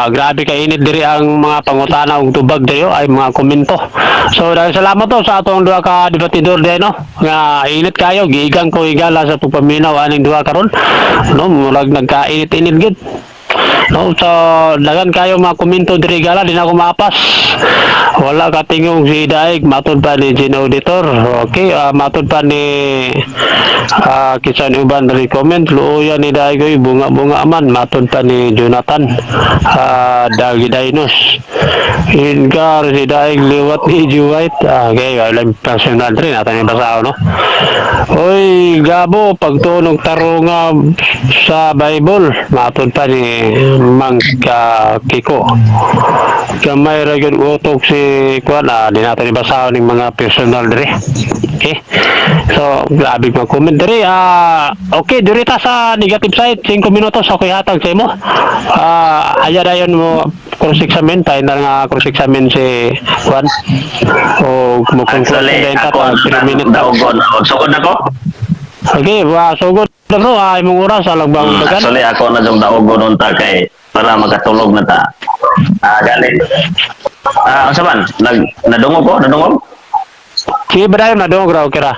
Grabe ka init diri ang mga pangutana ug tubag diri ay mga komento. So dahil salamat to sa atong duha ka debatidor din, no? Nga init kayo, giigang ko igala sa pagpaminaw aning duha karon, no? Murag nagkainit-init gid. No, so dagan kayo mga komento diri gala din ako mapas. Wala ka tingong si Daig matud pa ni Gino Auditor. Okay, matud pa ni kisan uban dari comment luoyan ni Daig oy bunga-bunga man matud pa ni Jonathan Dagi Dinos. Ingar si Daig liwat ni Juwait. Okay, wala personal rin natin yung basao, no? Oy, Gabo, pagtunog tarunga sa Bible, matud pa ni Mang Kiko. Gamay ra gyud utok si kuan di natin ibasaw ning mga personal dire. Okay. So, grabe mga comment dire. Okay, diri ta sa negative side 5 minutos ako ihatag sa imo. Aya dayon mo cross examine tayo na nga cross examine si Juan. O kumukunklusi Actually, din ta ako 3 minutes. daogon. Sugod ako. Okay, sugod na bro, imong oras alagbang dagan. Actually, ako na yung daogon unta kay para makatulog na ta. Galit. Asa man? Nadungog ko? Nadungog? Sige ba dayon na dong raw kira.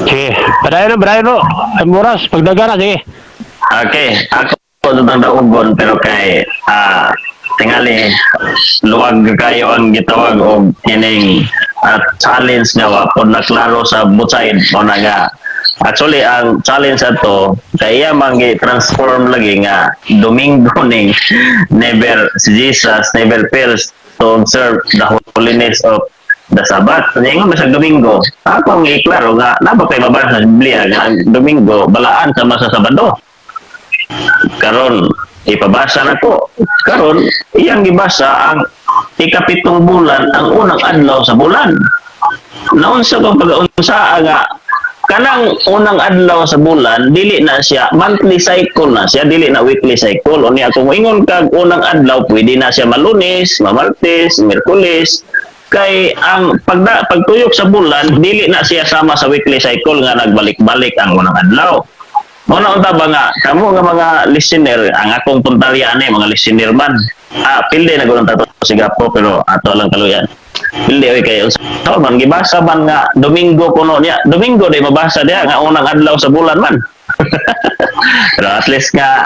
Sige, padayon bro. Imong oras pagdagan na sige. Okay. Ako na daogon pero kay tingali luwag kayo ang gitawag og kining challenge nga wa pod naklaro sa both side mo na nga. Actually, ang challenge ato kaya mangi transform lagi nga Domingo ning never si Jesus never fails to observe the holiness of the Sabbath. Ngayon sa Domingo, ako ang iklaro nga napakay mabasa sa Biblia nga ang Domingo balaan sama sa Sabado. Karon ipabasa na ko. Karon iyang gibasa ang ikapitong bulan ang unang adlaw sa bulan. Naunsa ko pag-unsa nga kanang unang adlaw sa bulan dili na siya monthly cycle na siya, dili na weekly cycle. Unya kung ingon kag unang adlaw pwede na siya Malunes, Mamartes, Miyerkules kay ang pagtuyok sa bulan dili na siya sama sa weekly cycle nga nagbalik-balik ang unang adlaw. Muna unta ba nga kamo nga mga listener ang akong puntalyan mga listener man pilde na gulong tato sigapo pero ato lang kaluyan pilde oy kayo so man gibasa man nga Domingo kuno niya Domingo day mabasa dia nga unang adlaw sa bulan man pero at least nga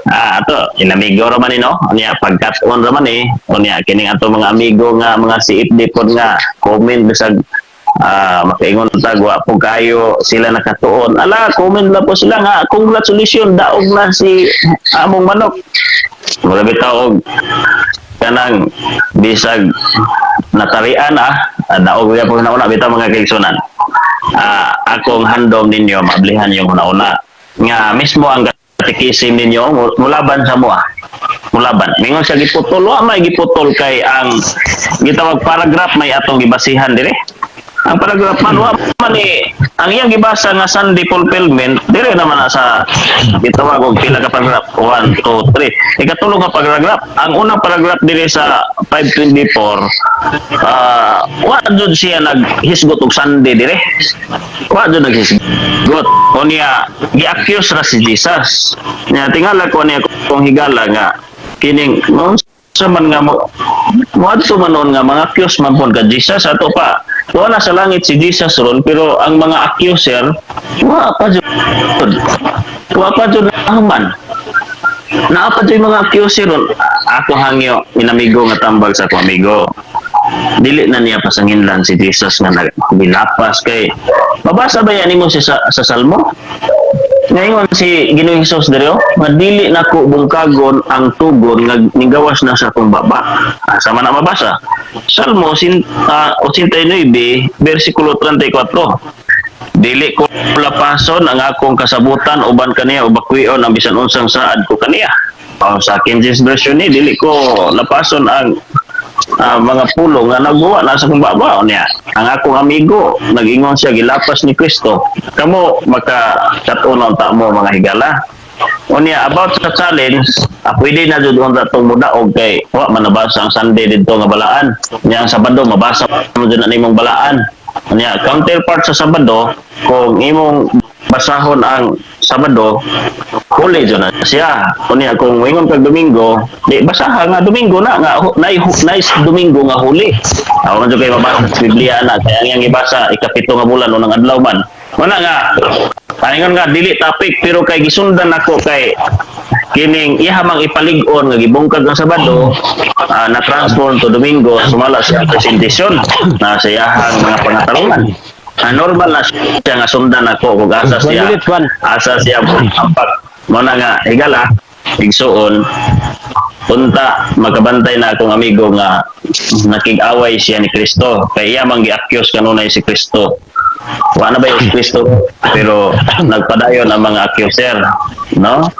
ato inamigo ra man no niya pagkat-on ra man unya kining ato mga amigo nga mga CFD pod nga comment bisag makaingon tagwa po kayo sila nakatuon comment lang po sila nga congratulations daog na si among manok wala bitaw kanang bisag natarian daog ya po una bitaw mga kaigsunan akong handom ninyo mablihan yung una nga mismo ang katikisim ninyo mulaban sa mua mulaban mingon siya giputol wa may giputol kay ang gitawag paragraph may atong gibasihan dire. Ang paragraph man ang iyang gibasa nga Sunday fulfillment dire naman na sa gitawag og pila ka paragraph 1 2 3 ikatulong nga paragraph ang unang paragraph dire sa 524 wa jud siya naghisgot og Sunday dire wa jud naghisgot unya gi-accuse ra si Jesus nya tingala ko niya kung higala nga kining sa man nga mo adto manon nga mga accuse man pud ka Jesus ato pa wala sa langit si Jesus ron pero ang mga accuser wa pa jud naman na pa jud mga accuser ron ako hangyo minamigo nga tambag sa ko amigo dili na niya pasanginlan si Jesus nga binapas kay mabasa ba yan nimo sa Salmo Ngayon si Ginoong Hesus diri nga dili nako bungkagon ang tugon nga nigawas na sa akong baba. Sama na mabasa. Salmo 89 bersikulo 34. Dili ko lapason ang akong kasabutan uban kaniya o bakwion ang bisan unsang saad ko kaniya. Sa King James version ni dili ko lapason ang mga pulo nga nagbuwa na sa kumbaba niya. Ang akong amigo nag-ingon siya gilapas ni Kristo. Kamo makakatunon ta mo mga higala. Unya about sa challenge, pwede na jud unta tong mudaog kay wa man nabasa ang Sunday didto nga balaan. Nya ang Sabado mabasa mo jud na imong balaan. Unya counterpart sa Sabado kung imong basahon ang Sabado, huli dyan na siya. Kunya kung wingon kag Domingo, di basaha nga Domingo na nga nice Domingo nga huli. Ako man jud kay mabasa sa Biblia na kaya ang ibasa ikapito nga bulan unang adlaw man. Wala nga paningon nga dili topic pero kay gisundan nako kay kining ihamang ipalig-on nga gibungkag ang Sabado na transform to Domingo sumala sa presentasyon na sa iyahang mga pangatarungan. Normal na siya nga sundan ako kung asa siya ampak mo na nga higala igsuon punta magkabantay na akong amigo nga nakig-away siya ni Kristo kay iya man gi-accuse kanunay si Kristo wa na ba yung si Kristo pero nagpadayon ang mga accuser no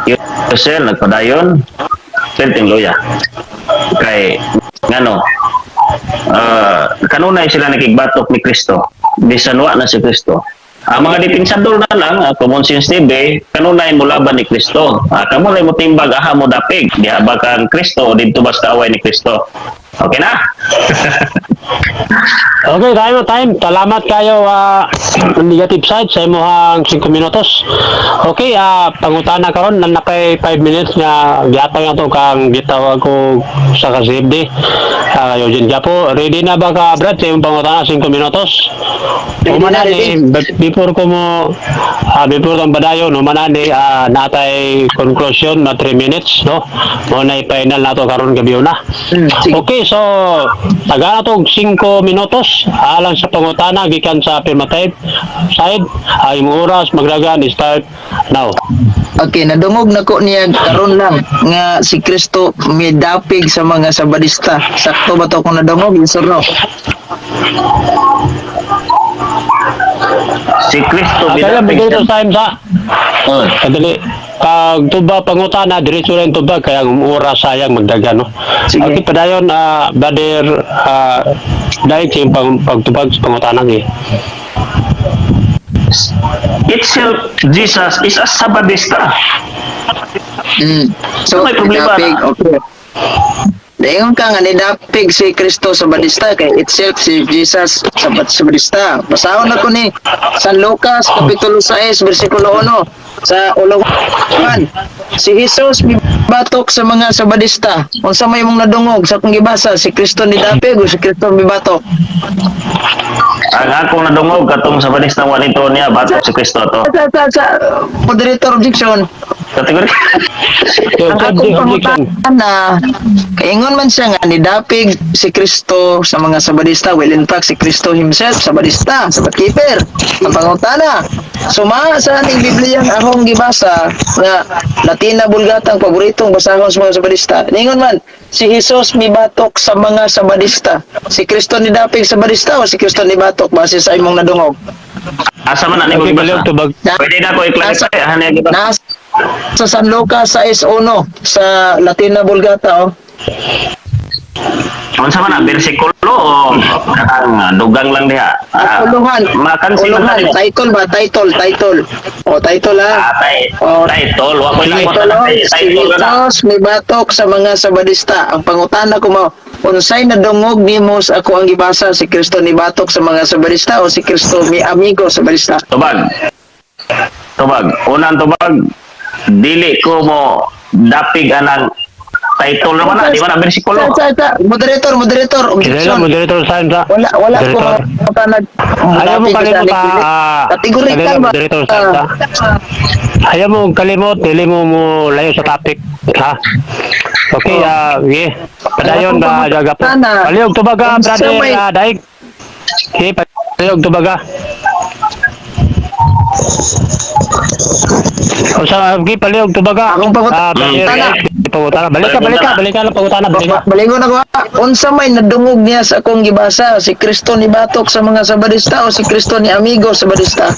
accuser nagpadayon perting loya kay ngano kanunay sila nakigbatok ni Kristo bisan wa na si Kristo. Ang mga dipinsador na lang common sense TV kanunay mo laban ni Kristo. Kamo lay mo timbag aha mo dapig diha kang Kristo didto basta away ni Kristo. Okay na? Okay, time. Salamat kayo negative side sa imong 5 minutos. Okay, pangutana karon na kay 5 minutes nga giatag na to kang gitawag ko sa kasibdi. Eugene Japo, ready na ba ka Brad sa imong pangutana 5 minutos? Umana ni before ko mo before kang padayon umana ni natay conclusion na 3 minutes no. Mo na final nato karon gabi na. Okay, so taga na to 5 minutos alang sa pangutana gikan sa affirmative side ay imong oras magdagan start now. Okay, nadungog nako niya karon lang nga si Kristo midapig sa mga Sabadista. Sakto ba to kung nadungog? Yes or no? Si Kristo Kaya bigay to time sa Oh. kadali pag tuba pangutana diretso rin tuba kaya ang oras sayang magdagan no. Sige. Okay padayon bader dahil yung pagtubag sa pangutana eh. Itself Jesus is a Sabadista. So, May problema dapig, na. okay. Dayon ka nga nidapig si Kristo sa Sabadista kay itself si Jesus sa Sabadista. Basahon na ko ni San Lucas kapitulo 6 bersikulo 1 sa ulawan. Si Jesus mibatok sa mga Sabadista. Unsa may mong nadungog sa kung gibasa si Kristo nidapig o si Kristo mibatok? Ang akong nadungog katong Sabadista wa nito niya batok si Kristo to. Sa moderator objection. Kategori. Ang akong pangutana kaingon man siya nga nidapig si Kristo sa mga Sabadista. Well, in fact, si Kristo himself Sabadista, Sabadkeeper. Ang pangutana suma sa ating Biblia akong gibasa nga Latina Vulgata ang paboritong basahon sa mga Sabadista. Ningon man si Jesus mibatok sa mga Sabadista. Si Kristo nidapig sa Sabadista o si Kristo nibatok base sa imong nadungog? Asa man ani Okay, ko baliw gibasa? tubag. Pwede na ko i-clarify ani gibasa. Nasa sa San Lucas 6:1 sa Latina Vulgata Unsa man ang bersikulo o ang dugang lang diha? Uluhan. Makansi man Uluhan. na. Title ba? Title. O, title ha. Title. Wa ko lang Title o. Si title na. Jesus may batok sa mga Sabadista. Ang pangutana ko mo, unsay nadungog ni Mos ako ang gibasa si Kristo ni batok sa mga Sabadista o si Kristo may amigo Sabadista? Tubag. Unang tubag. Dili ko mo dapig anang title naman na. Di ba na bersikulo? Moderator. Kailan Objection. moderator time sa Wala ko moderator. mga Ayaw mo kalimot kategorikal ba? moderator time sa ayaw mo kalimot dili mo layo sa topic ha. Okay, yeah. Padayon ba jaga po. Palihog tubaga brother daig. Okay, palihog tubaga. O sa paliog tubaga. Akong pangutana. Pangutana. Balik ka lang pangutana. Balik ka. Balingon ako. Unsa may nadungog niya sa akong gibasa? Si Kristo ni batok sa mga sabadista o si Kristo ni amigo sa sabadista?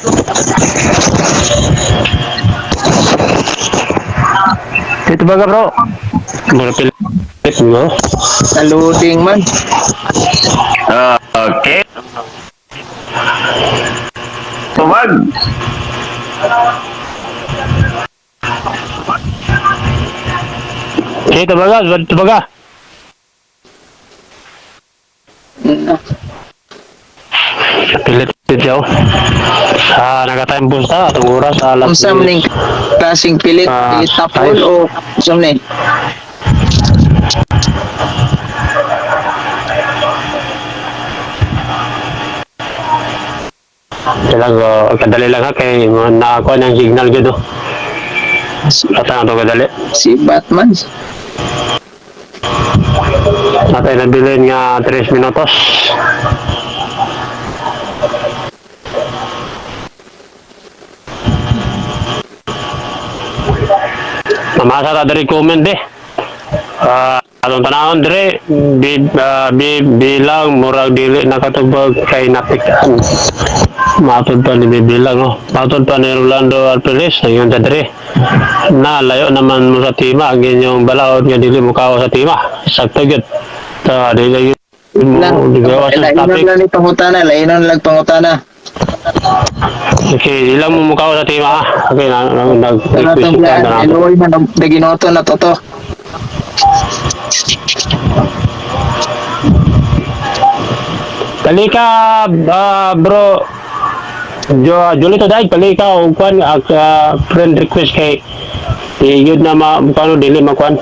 Dito baga bro. Mura pilit mo. Saluding man. Okay. Tubag. Dito baga. Pilit siya. Nagatime boost na. Itong oras. Unsa man ning klaseng pilit? Pilit tapol o unsa man ni? Kadali lang ha. Kay nakakuha ng signal gito. Kata na ito kadali. Si Batman. Natay nabilin nga 3 minutos. Namasa ta dari comment atong tanawon dire bilang murag dili nakatubag kay napikan. Matod pa ni bilang matod pa ni Rolando Alperes ayon ta dire. Na layo naman mo sa tima ang inyong balaod nga dili mo kao sa tima. Sakto gyud. Ta dili mo digawa sa topic. Lainon lang pangutana, lainon lang pangutana. Okay, ilang mo mukha sa tima ha. Okay, Kanatong plan, eloy man naginoto na toto. Kali ka, bro. Julito dahil, kali ka, o kwan, friend request kay yun na kano, dili makwan.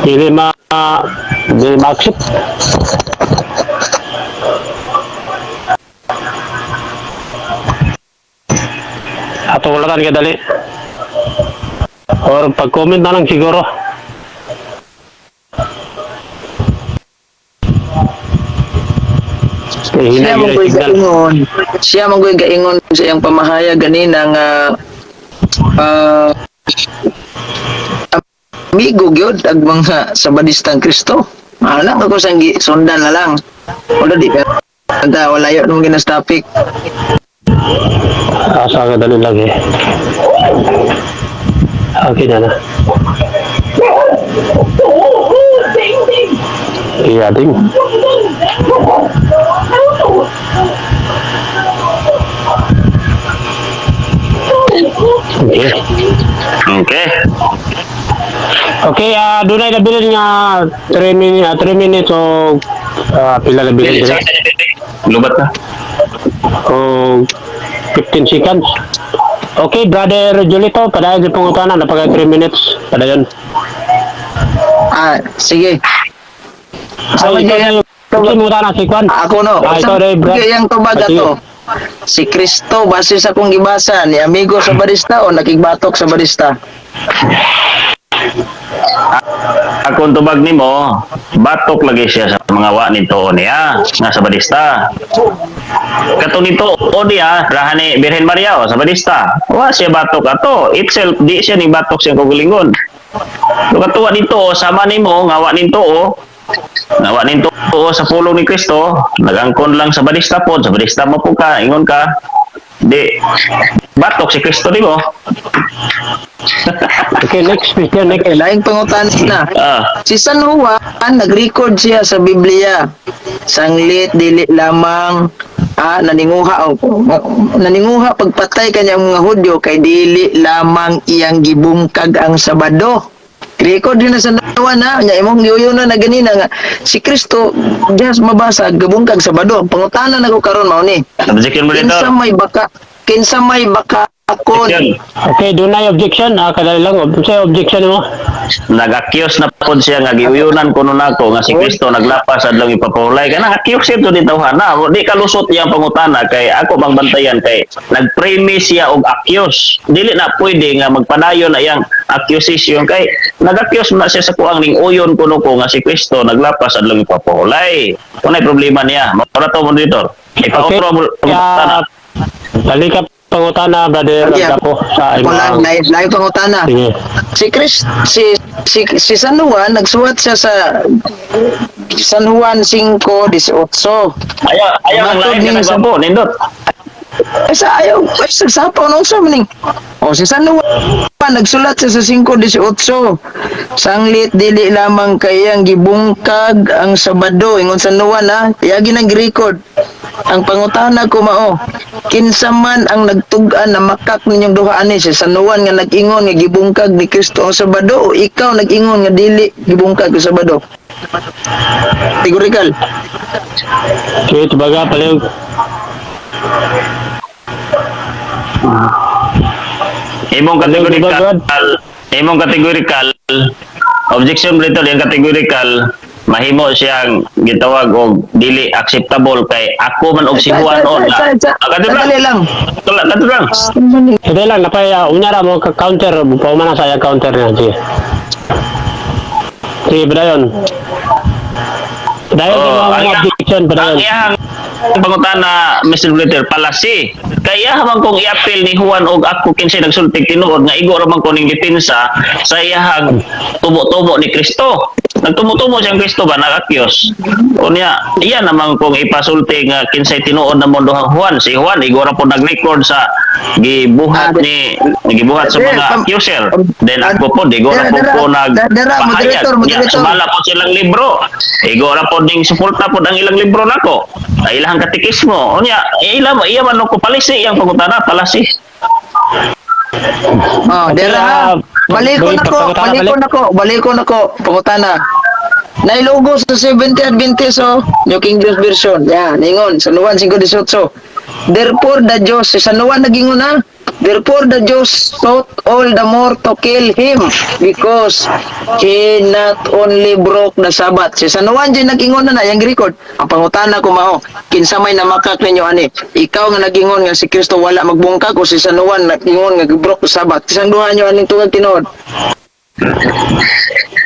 Dili ma-accept. Ato wala ka dali. Or pag-comment na lang siguro. Siya mong gaingon sa iyang pamahayag ganina nga amigo gyud ag mga sabadistang Kristo. Anak ako sang sundan na lang. Wala di pa. Wala yun nung ginas topic. Asa ka dali lagi. Okay na. Iya ding. Okay. Okay. Okay, dunay nabilin nga 3 minutes o pila nabilin dire? Lubat na. O 15 seconds. Okay, brother Julito, padayon sa pangutanan na pagka 3 minutes. Padayon. Sige. So, ikaw pangutanan si Kwan. Ako no. Ikaw rin, bro. Yung tubaga to. Si Kristo, base sa kong gibasa, ni amigo sa barista o nakigbatok sa barista? Akong tubag nimo, batok lagi siya sa mga wa nito niya nga sa badista. Kato nito o niya rahan ni Birhen Maria o sa badista. Wa siya batok ato, itself di siya ni batok siya kugulingon. Katuwa dito sama nimo nga wa nito nawa ninto sa pulong ni Kristo, nagangkon lang sa badista po, sa badista mo po ka, ingon ka, di, batok si Kristo di mo. Okay, next question. Okay, laing pangutan na. Si San Juan, nag-record siya sa Biblia. Sanglit, dili lamang, naninguha pagpatay kanyang mga Hudyo kay dili lamang iyang gibungkag ang Sabado. Record din na sa dawan na imong giuyon na ganina nga si Kristo just mabasa gabungkag Sabado. Ang pangutanan nako karon mao ni. Kinsa may baka akon. Okay, dunay objection. Kadali lang. Sa objection mo? Nag-accuse na po siya nga giuyunan ko nun ako nga si Kristo naglapas adlaw ipapulay. Kaya nag-accuse ito dito na. Di kalusot iyang pangutana kay ako bang bantayan kay nag-premise siya og accuse. Dili na pwede nga magpadayon na iyang accusation kay nag-accuse na siya sa kuang ning uyon kuno ko nga si Kristo naglapas adlaw ipapulay. Unay problema niya. Mara to monitor. Ipautro mo pangutana. Balik pangutana, brother, Yeah. Gapo, sa Wala, imong... lain pangutana. Sige. Si Chris, si San Juan, nagsuwat siya sa San Juan 5:18. Ayaw ang lain ka Matod ni nagwapo, nindot. Ay sa ayaw, ay sagsapaw na usa maning. O si San Juan, nagsulat siya sa 5:18. Sanglit dili lamang kayang gibungkag ang Sabado ingon San Juan ha. Yagi nag-record. Ang pangutana ko mao, kinsa man ang nagtug-an na makak ninyong duha ani si San Juan nga nag-ingon nga gibungkag ni Kristo ang Sabado o ikaw nag-ingon nga dili gibungkag ang Sabado? Kategorikal. Okay, tubaga, paliw. Imong kategorikal objection dito yung kategorikal mahimo siyang gitawag og dili acceptable kay ako man og sibuan on na Kadali lang. kadto lang Hindi lang, napay, unyara mo ka-counter, paumana saya counter niya, sige. Sige, Brayon. Dahil Oh, yung mga objection, ang Brayon. iyang pangutana Mr. Blatter palasi kaya man kong i-appeal ni Juan og ako kinsay nagsulti tinuod nga igo ra man ko ning depensa sa iyang tubo-tubo ni Kristo. Nagtumo-tumo siyang Kristo ba nagakyos. Unya iya naman kong ipasulti nga kinsay tinuod na mo duhang Juan. Si Juan igo ra po nag-record sa gibuhat sa mga accuser. Then ako po igo ra po nagpahayag. Sumala po silang libro. Igo ra po ding suporta po ang ilang libro nako. Ilang katikismo. Unya iya man ko palisi iyang pangutana palasi. Oh, dera ha. Balikon ako. Pangutana. Nailugo sa 70 Adventist New King James Version. Yan, ningon. San Juan 5:18. Therefore the Diyos, si San Juan nagingon na. Therefore the Diyos sought all the more to kill him because he not only broke the Sabbath. Si San Juan dyan nagingon na yung record. Ang pangutana ko mao, kinsa may namakak ninyo ani. Ikaw nga nagingon nga si Kristo wala magbungkag o si San Juan nagingon nga broke the Sabbath. Kisang duha nyo aning tungag tinuod.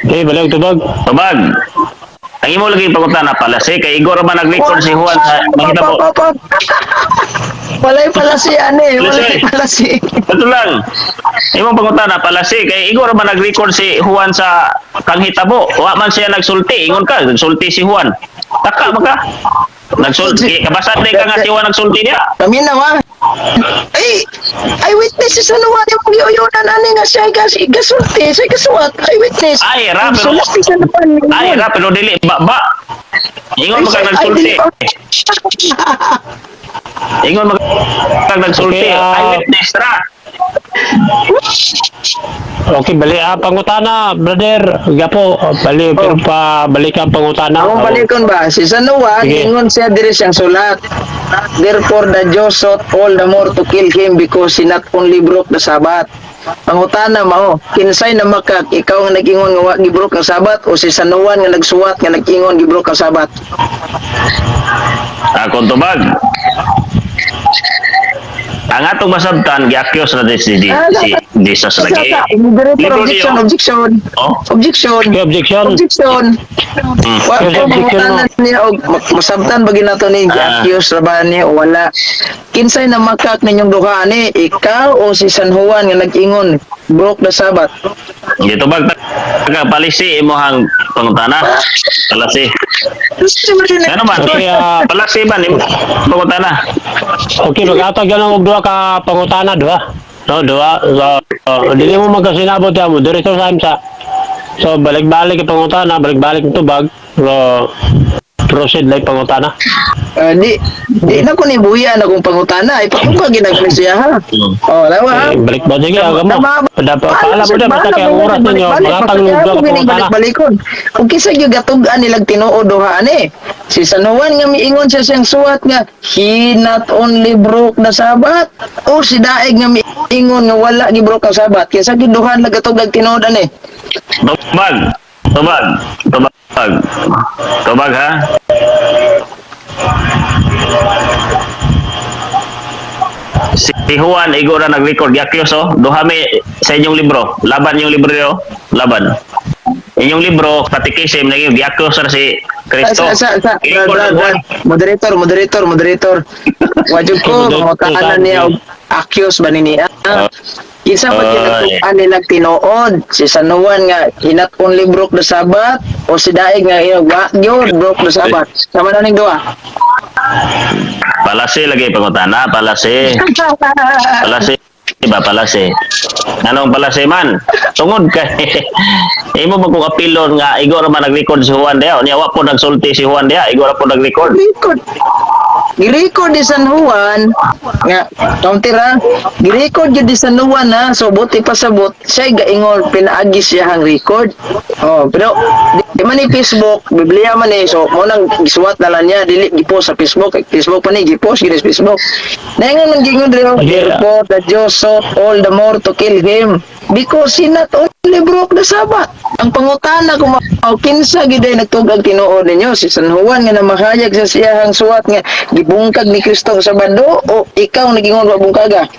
Okay, balik tubag. Tubag. Ang imo lagi pangutana palasi kay igo ra man nag-record si Juan sa makita mo. Walay pala si walay pala si. Ito lang. Imong pangutana palasi kay igo ra man nag-record si Juan sa kanghitabo. Wa man siya nagsulti, ingon ka, nagsulti si Juan. Taka man ka. Nagsulti, kabasa din ka nga si Juan nagsulti niya. Kami na wa. Ay witness si San Juan yung giyunan ani nga siya gasulti, siya gasuwat. Ay witness. Ay ra pero Sulti sa depan. ay ra pero dili ba. Ingon mo ka nagsulti. Ingon mo ka nagsulti. Okay, Ay witness ra. Okay, balik. Pangutana, brother. Gapo, balik. Pero pa balik ang pangutana. Ang balikon ba? Si San Juan, Sige. ingon siya diri siyang sulat. Therefore the Diyos sought all the more to kill him because he not only broke the Sabbath. Pangutana mao, kinsay na makak, ikaw nga nag-ingon nga wa gibroke ang Sabbath o si San Juan nga nagsuwat nga nag-ingon gibroke ang Sabbath? Akong tubag. Ang atong masabtan gi-accuse na si Jesus lagi. Libro niyo. Objection. Oh? Objection. Okay, objection. Objection. Wa Okay, ko objection mangutanan niya og masabtan ba ginato ni accuse ra ba niya o wala. Kinsay na makak ninyong duha ni ikaw o si San Juan nga nag-ingon broke the Sabbath? Dito bag taga palisi imong pangutana. Palasi. Ano man? Okay, Palasi man imo pangutana. Okay, mag-atag yan ang duha ka pangutana, duha. No, duha. So, hindi mo magkasinabot yan mo. Diretso sa imsa. So, balik-balik ang pangutana, balik-balik ang tubag. So, proceed lang pangutana. Di na ko ni buya na kung pangutana ay pakungka ginagpresya ha. Oh, lawa ha. Balik ba sige, agam mo. Paalam mo na, basta kaya ang oras ninyo, magatang yung duha ka pangutana. Balik-balikon. Kung kisa yung gatugan nilang tinuod duha ani. Si San Juan nga miingon siya siyang suwat nga he not only broke the Sabbath o si Daig nga miingon nga wala gibroke ang Sabbath. Kaya sa giduhan lang gatugag tinuod ani. Tubag ha. Si Juan igo ra nag-record gi-accuse duha mi sa inyong libro. Laban yung libro niyo, laban. Inyong libro Catechism naging gi-accuse ra si Kristo. Moderator. Wajud ko, mangutanan niya og accuse ba nini? Kinsa ba Ay. ginatuan nila tinuod? Si San Juan nga not only broke the Sabbath o si Daig nga wa gyud broke the Sabbath. Sama na ning duha. Palasi lagi pangutana, palasi. Palasi ba palasi? Anong palasi man? Tungod kay imo mo kung apilon nga igo ra man nag-record si Juan dia, unya wa po nagsulti si Juan dia, igo ra po nag-record. Record. Girecord di San Juan nga tira girecord gyud di San Juan na so buti pa sabot siya gaingon pinaagi siya hang record. Pero di man ni Facebook Biblia man so mo nang gisuwat na lang niya dili gipost sa Facebook pa ni gipost gid sa Facebook. Naingon man gingon diri therefore the Jews sought all the more to kill him because he not only broke the Sabbath. Ang pangutana kung kinsa gid ay nagtugag tinuod ninyo si San Juan nga namahayag sa siyahang suwat nga gibungkag ni Kristo sa Sabado o ikaw nagingon wa bungkaga?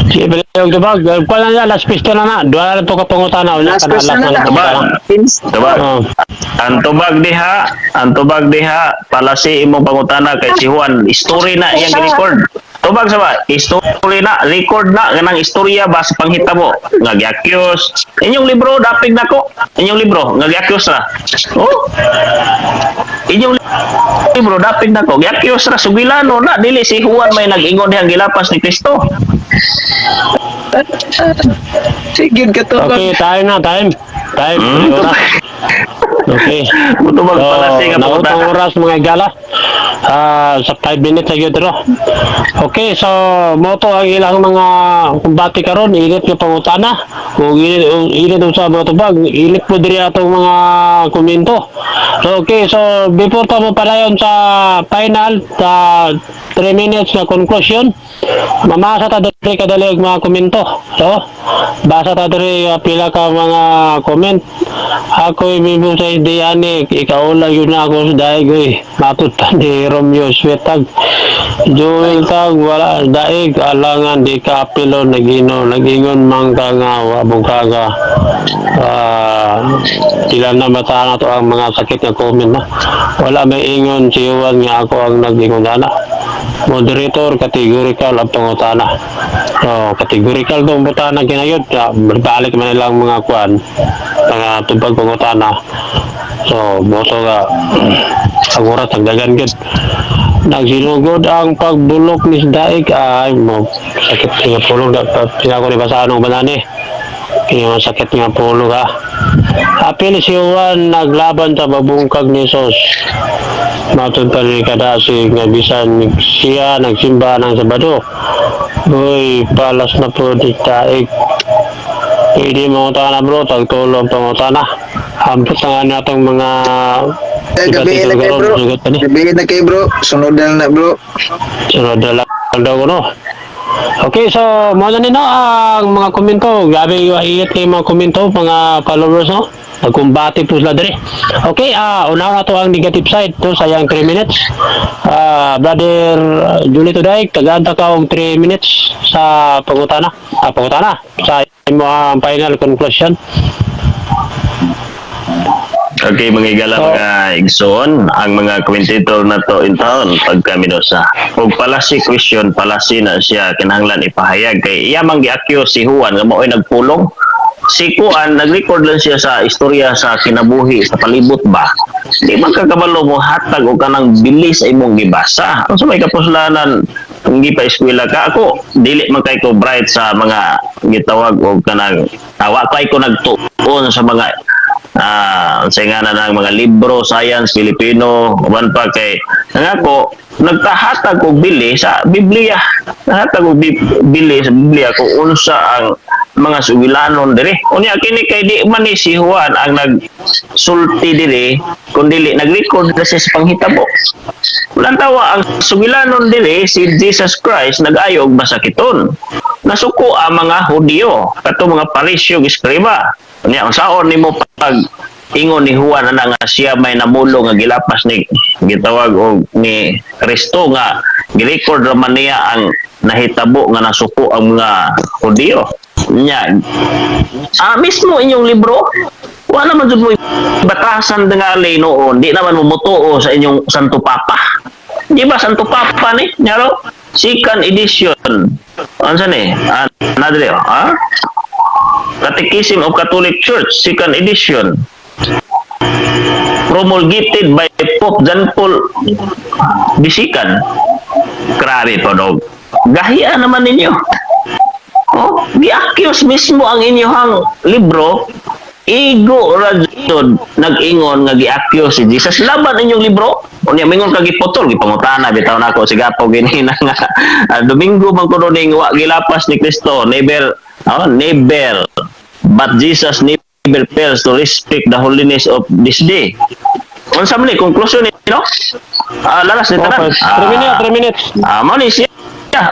Sige, yung tubag. Kung na, last pistol na. Dua na ito kapangutana. Last question na Tubag. Tubag. Oh. Ang tubag diha, palasi imong pangutana kay si Juan, story na iyang record. Tubag sa ba? Story na, record na ganang istorya ba sa panghitabo nga gi-accuse. Inyong libro dapig nako. Inyong libro nga gi-accuse na. Oh. Inyong libro dapig nako. Gi-accuse ra sugilano na dili si Juan may nag-ingon dihang gilapas ni Kristo. Sige ka to. Okay, time na, time. Time. Okay. Tubag palasi nga nautang pangutana. oras mga igala. Sa 5 minutes na yun dito. Okay, so moto ang ilang mga kumbati karon init yung pangutana. Kung init sa mga tubag, init po diri atong mga komento. So, okay, so before pa mo palayon sa final, sa 3 minutes na conclusion, mamasa ta diri kadalig mga komento. So, basa ta diri pila ka mga comment. Ako imibo sa ideyane, ikaw lang yun na ako sa daig matut ni Romeo Swetag. Joel tag wala daig alangan di ka apilo nagingon mangka nga wabong kaga. Sila na mata na to ang mga sakit nga comment na. Wala may ingon si Juan nga ako ang nagingon na. Moderator categorical ang pangutana. So, categorical tong pangutana kinayod. Berbalik man nilang mga kwan mga tubag pangutana. So, boto nga ang oras ang dagan gid. Nagsinugod ang pagbulok ni Daig ay mo sakit nga pulong pinako ni basahan ng banane. Yung sakit nga pulong ha. Apil si Juan naglaban sa babungkag ni Jesus. Matuntan ni kadasi nga bisan siya nagsimba ng Sabado. Uy, palas na po di Daig. Pwede mga utana bro, tagtulong pangutana. Hampot na nga natong mga Gabihin na kayo bro. Gabihin na kayo bro. Sunod na bro. Sunod na lang daw no. Okay, so muna nino ang mga komento. Gabi iit kay mga komento, mga followers no. Nagkumbati po sila diri. Okay, una na to ang negative side to sayang 3 minutes. Brother Julie today, tagaanta ka og 3 minutes sa pangutana. Pangutana sa imo ang final conclusion. Okay, mga igala mga igsoon, ang mga commentator na to in town, pagka minosa. Kung pala si question, pala si na siya kinahanglan ipahayag kay iyamang gi-accuse si Juan nga mao'y nagpulong. Si Juan, nag-record lang siya sa istorya sa kinabuhi, sa palibot ba? Di man kakabalo mo hatag o kanang bilis ay mong gibasa. Ang sa may kapuslanan, kung di pa eskwela ka, ako, dili man kay ko bright sa mga gitawag o kanang, awa kay ko nagtuon sa mga sa nga na ng mga libro, science, Filipino, uban pa kay nangako nagtahatag og bili sa Biblia. Nagtahatag og bili sa Biblia kung unsa ang mga sugilanon diri. Unya kini kay di man ni si Juan ang nagsulti diri kundi nag-record na siya sa panghitabo. Walang tawa ang sugilanon diri si Jesus Christ nag-ayog masakiton. Nasuko ang mga Hudyo, kato mga Parisyo, Eskriba. Unya ang saon nimo pag ingon ni Juan na nga siya may namulo nga gilapas ni gitawag og ni Kristo nga gi-record raman niya ang nahitabo nga nasuko ang mga Hudyo. Nya mismo inyong libro wala man jud mo batasan tingali noon, di naman mo mutuo sa inyong Santo Papa. Di ba Santo Papa ni? Nyaro? Second edition. Ano sa ni? Nadre, ha? Catechism of Catholic Church, second edition. Promulgated by Pope John Paul Bisikan. Grabe po, dog. Gahiya naman ninyo. Oh, gi-accuse mismo ang inyong libro. Igo rajon nag-ingon nga gi-accuse si Jesus laban inyong libro. Unya mingon ka giputol gipangutana bitaw nako sigapo ginina nga Domingo man kuno ning wa gilapas ni Kristo, never but Jesus never fails to respect the holiness of this day. Unsa man ni conclusion ni no? Lalas ni tanan. 3 minutes. Mo ni siya.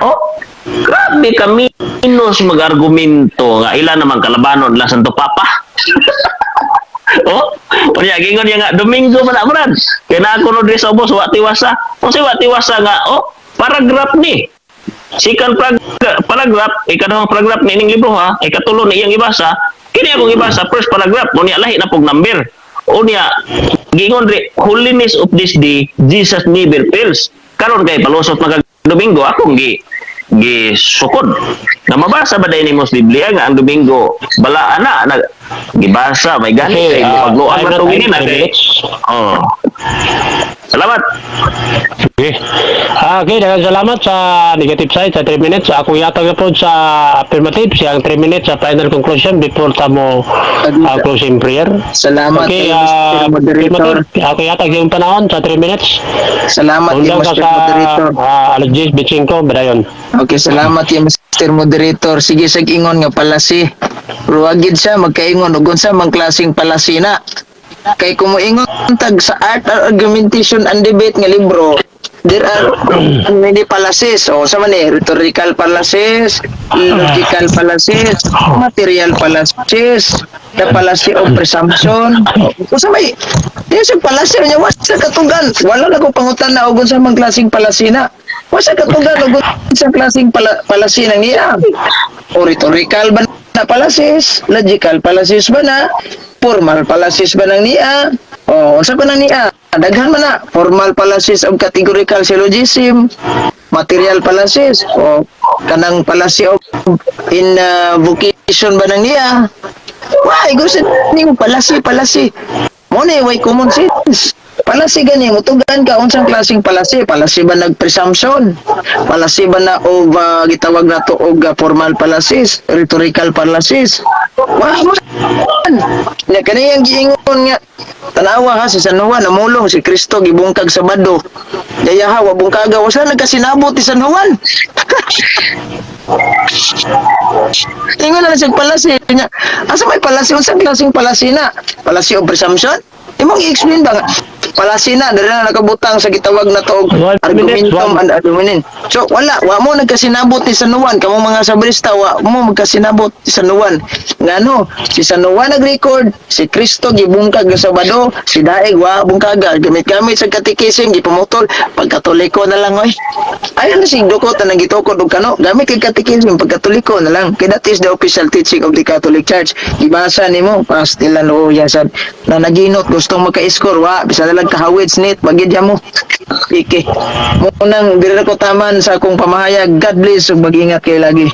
Oh, grabe kami minus mag-argumento nga ilan naman kalabanon la Santo Papa. Oh, unya gingon niya nga Domingo man amran. Kaya na ako no diri sa ubos wa tiwasa. Kung si wa tiwasa nga paragraph ni. Second paragraph, ikadawang paragraph ni ining libro ha, ikatulo ni iyang ibasa. Kini akong ibasa first paragraph, unya lahi na pog number. Unya gingon ri holiness of this day Jesus never fails. Karon kay palusot magag Domingo akong gisukod na mabasa ba dahil ni Mos Biblia nga ang Domingo balaan na gibasa may ganit kay pagluan man tong ini na kay salamat. Okay. Okay, daghang salamat sa negative side sa 3 minutes. Ako yatag po sa affirmative siyang 3 minutes sa final conclusion before tamo closing prayer. Salamat Okay, kay Mr. Moderator. ako yatag yung panahon sa 3 minutes. Salamat kay Hanggang Mr. sa Moderator. alas 10, bitching ko, badayon. Okay, salamat kay Mr. Moderator. Sige sag ingon nga palasi. Ruwagid siya magkaingon ug unsa mang klaseng palasi na. Kay kumuingon tag sa art argumentation and debate nga libro, there are many fallacies. O sa man rhetorical fallacies, logical fallacies, material fallacies, the fallacy of presumption. O sa may sa fallacy nya wasa katugan. Wala na ko pangutan na og unsa mang klaseng fallacy na. Wasa katugan og unsa klaseng fallacy nang iya. O rhetorical ba na fallacies, logical fallacies ba na, formal fallacies ba nang niya? O sa ba nang niya? Daghan man na formal fallacies of categorical syllogism, material fallacies o kanang fallacy of invocation ba nang niya? Why gusto nimo fallacy? Mo ni way common sense. Palasi gani mo tugan ka unsang klaseng palasi ba nag presumption, palasi ba na og gitawag nato og formal fallacies, rhetorical fallacies. Wa mo nya kaniyang giingon nga tanawa ha si San Juan namulong si Kristo gibungkag sa bado. Dayaha wa bungkaga wasa nagkasinabot ti San Juan. Ingon na siya palasi nya. Asa may palasi unsang klaseng palasi na? Palasi of presumption? Imong i-explain ba nga? Palasi na, dali na nakabutang sa gitawag na to argumentum and argument. So, wa mo nagkasinabot ni San Juan, kamo mga sabrista, wa mo magkasinabot ni San Juan. Ngano, si San Juan nag-record, si Kristo gibungkag sa Sabado, si Daig wa bungkaga, gamit-gamit sa katikising, gipamutol, pagkatoliko na lang, oy. Ayan na si Dukot na nagitokod og kano, gamit kay katikising, pagkatoliko na lang. Kaya that is the official teaching of the Catholic Church. Ibasa nimo, pastilan o yasan, na naginot, gustong maka-score, wa, bisa na lang kahawid snit bagidya mo iki mo nang dire ko taman sa akong pamahayag. God bless ug mag-ingat kayo lagi.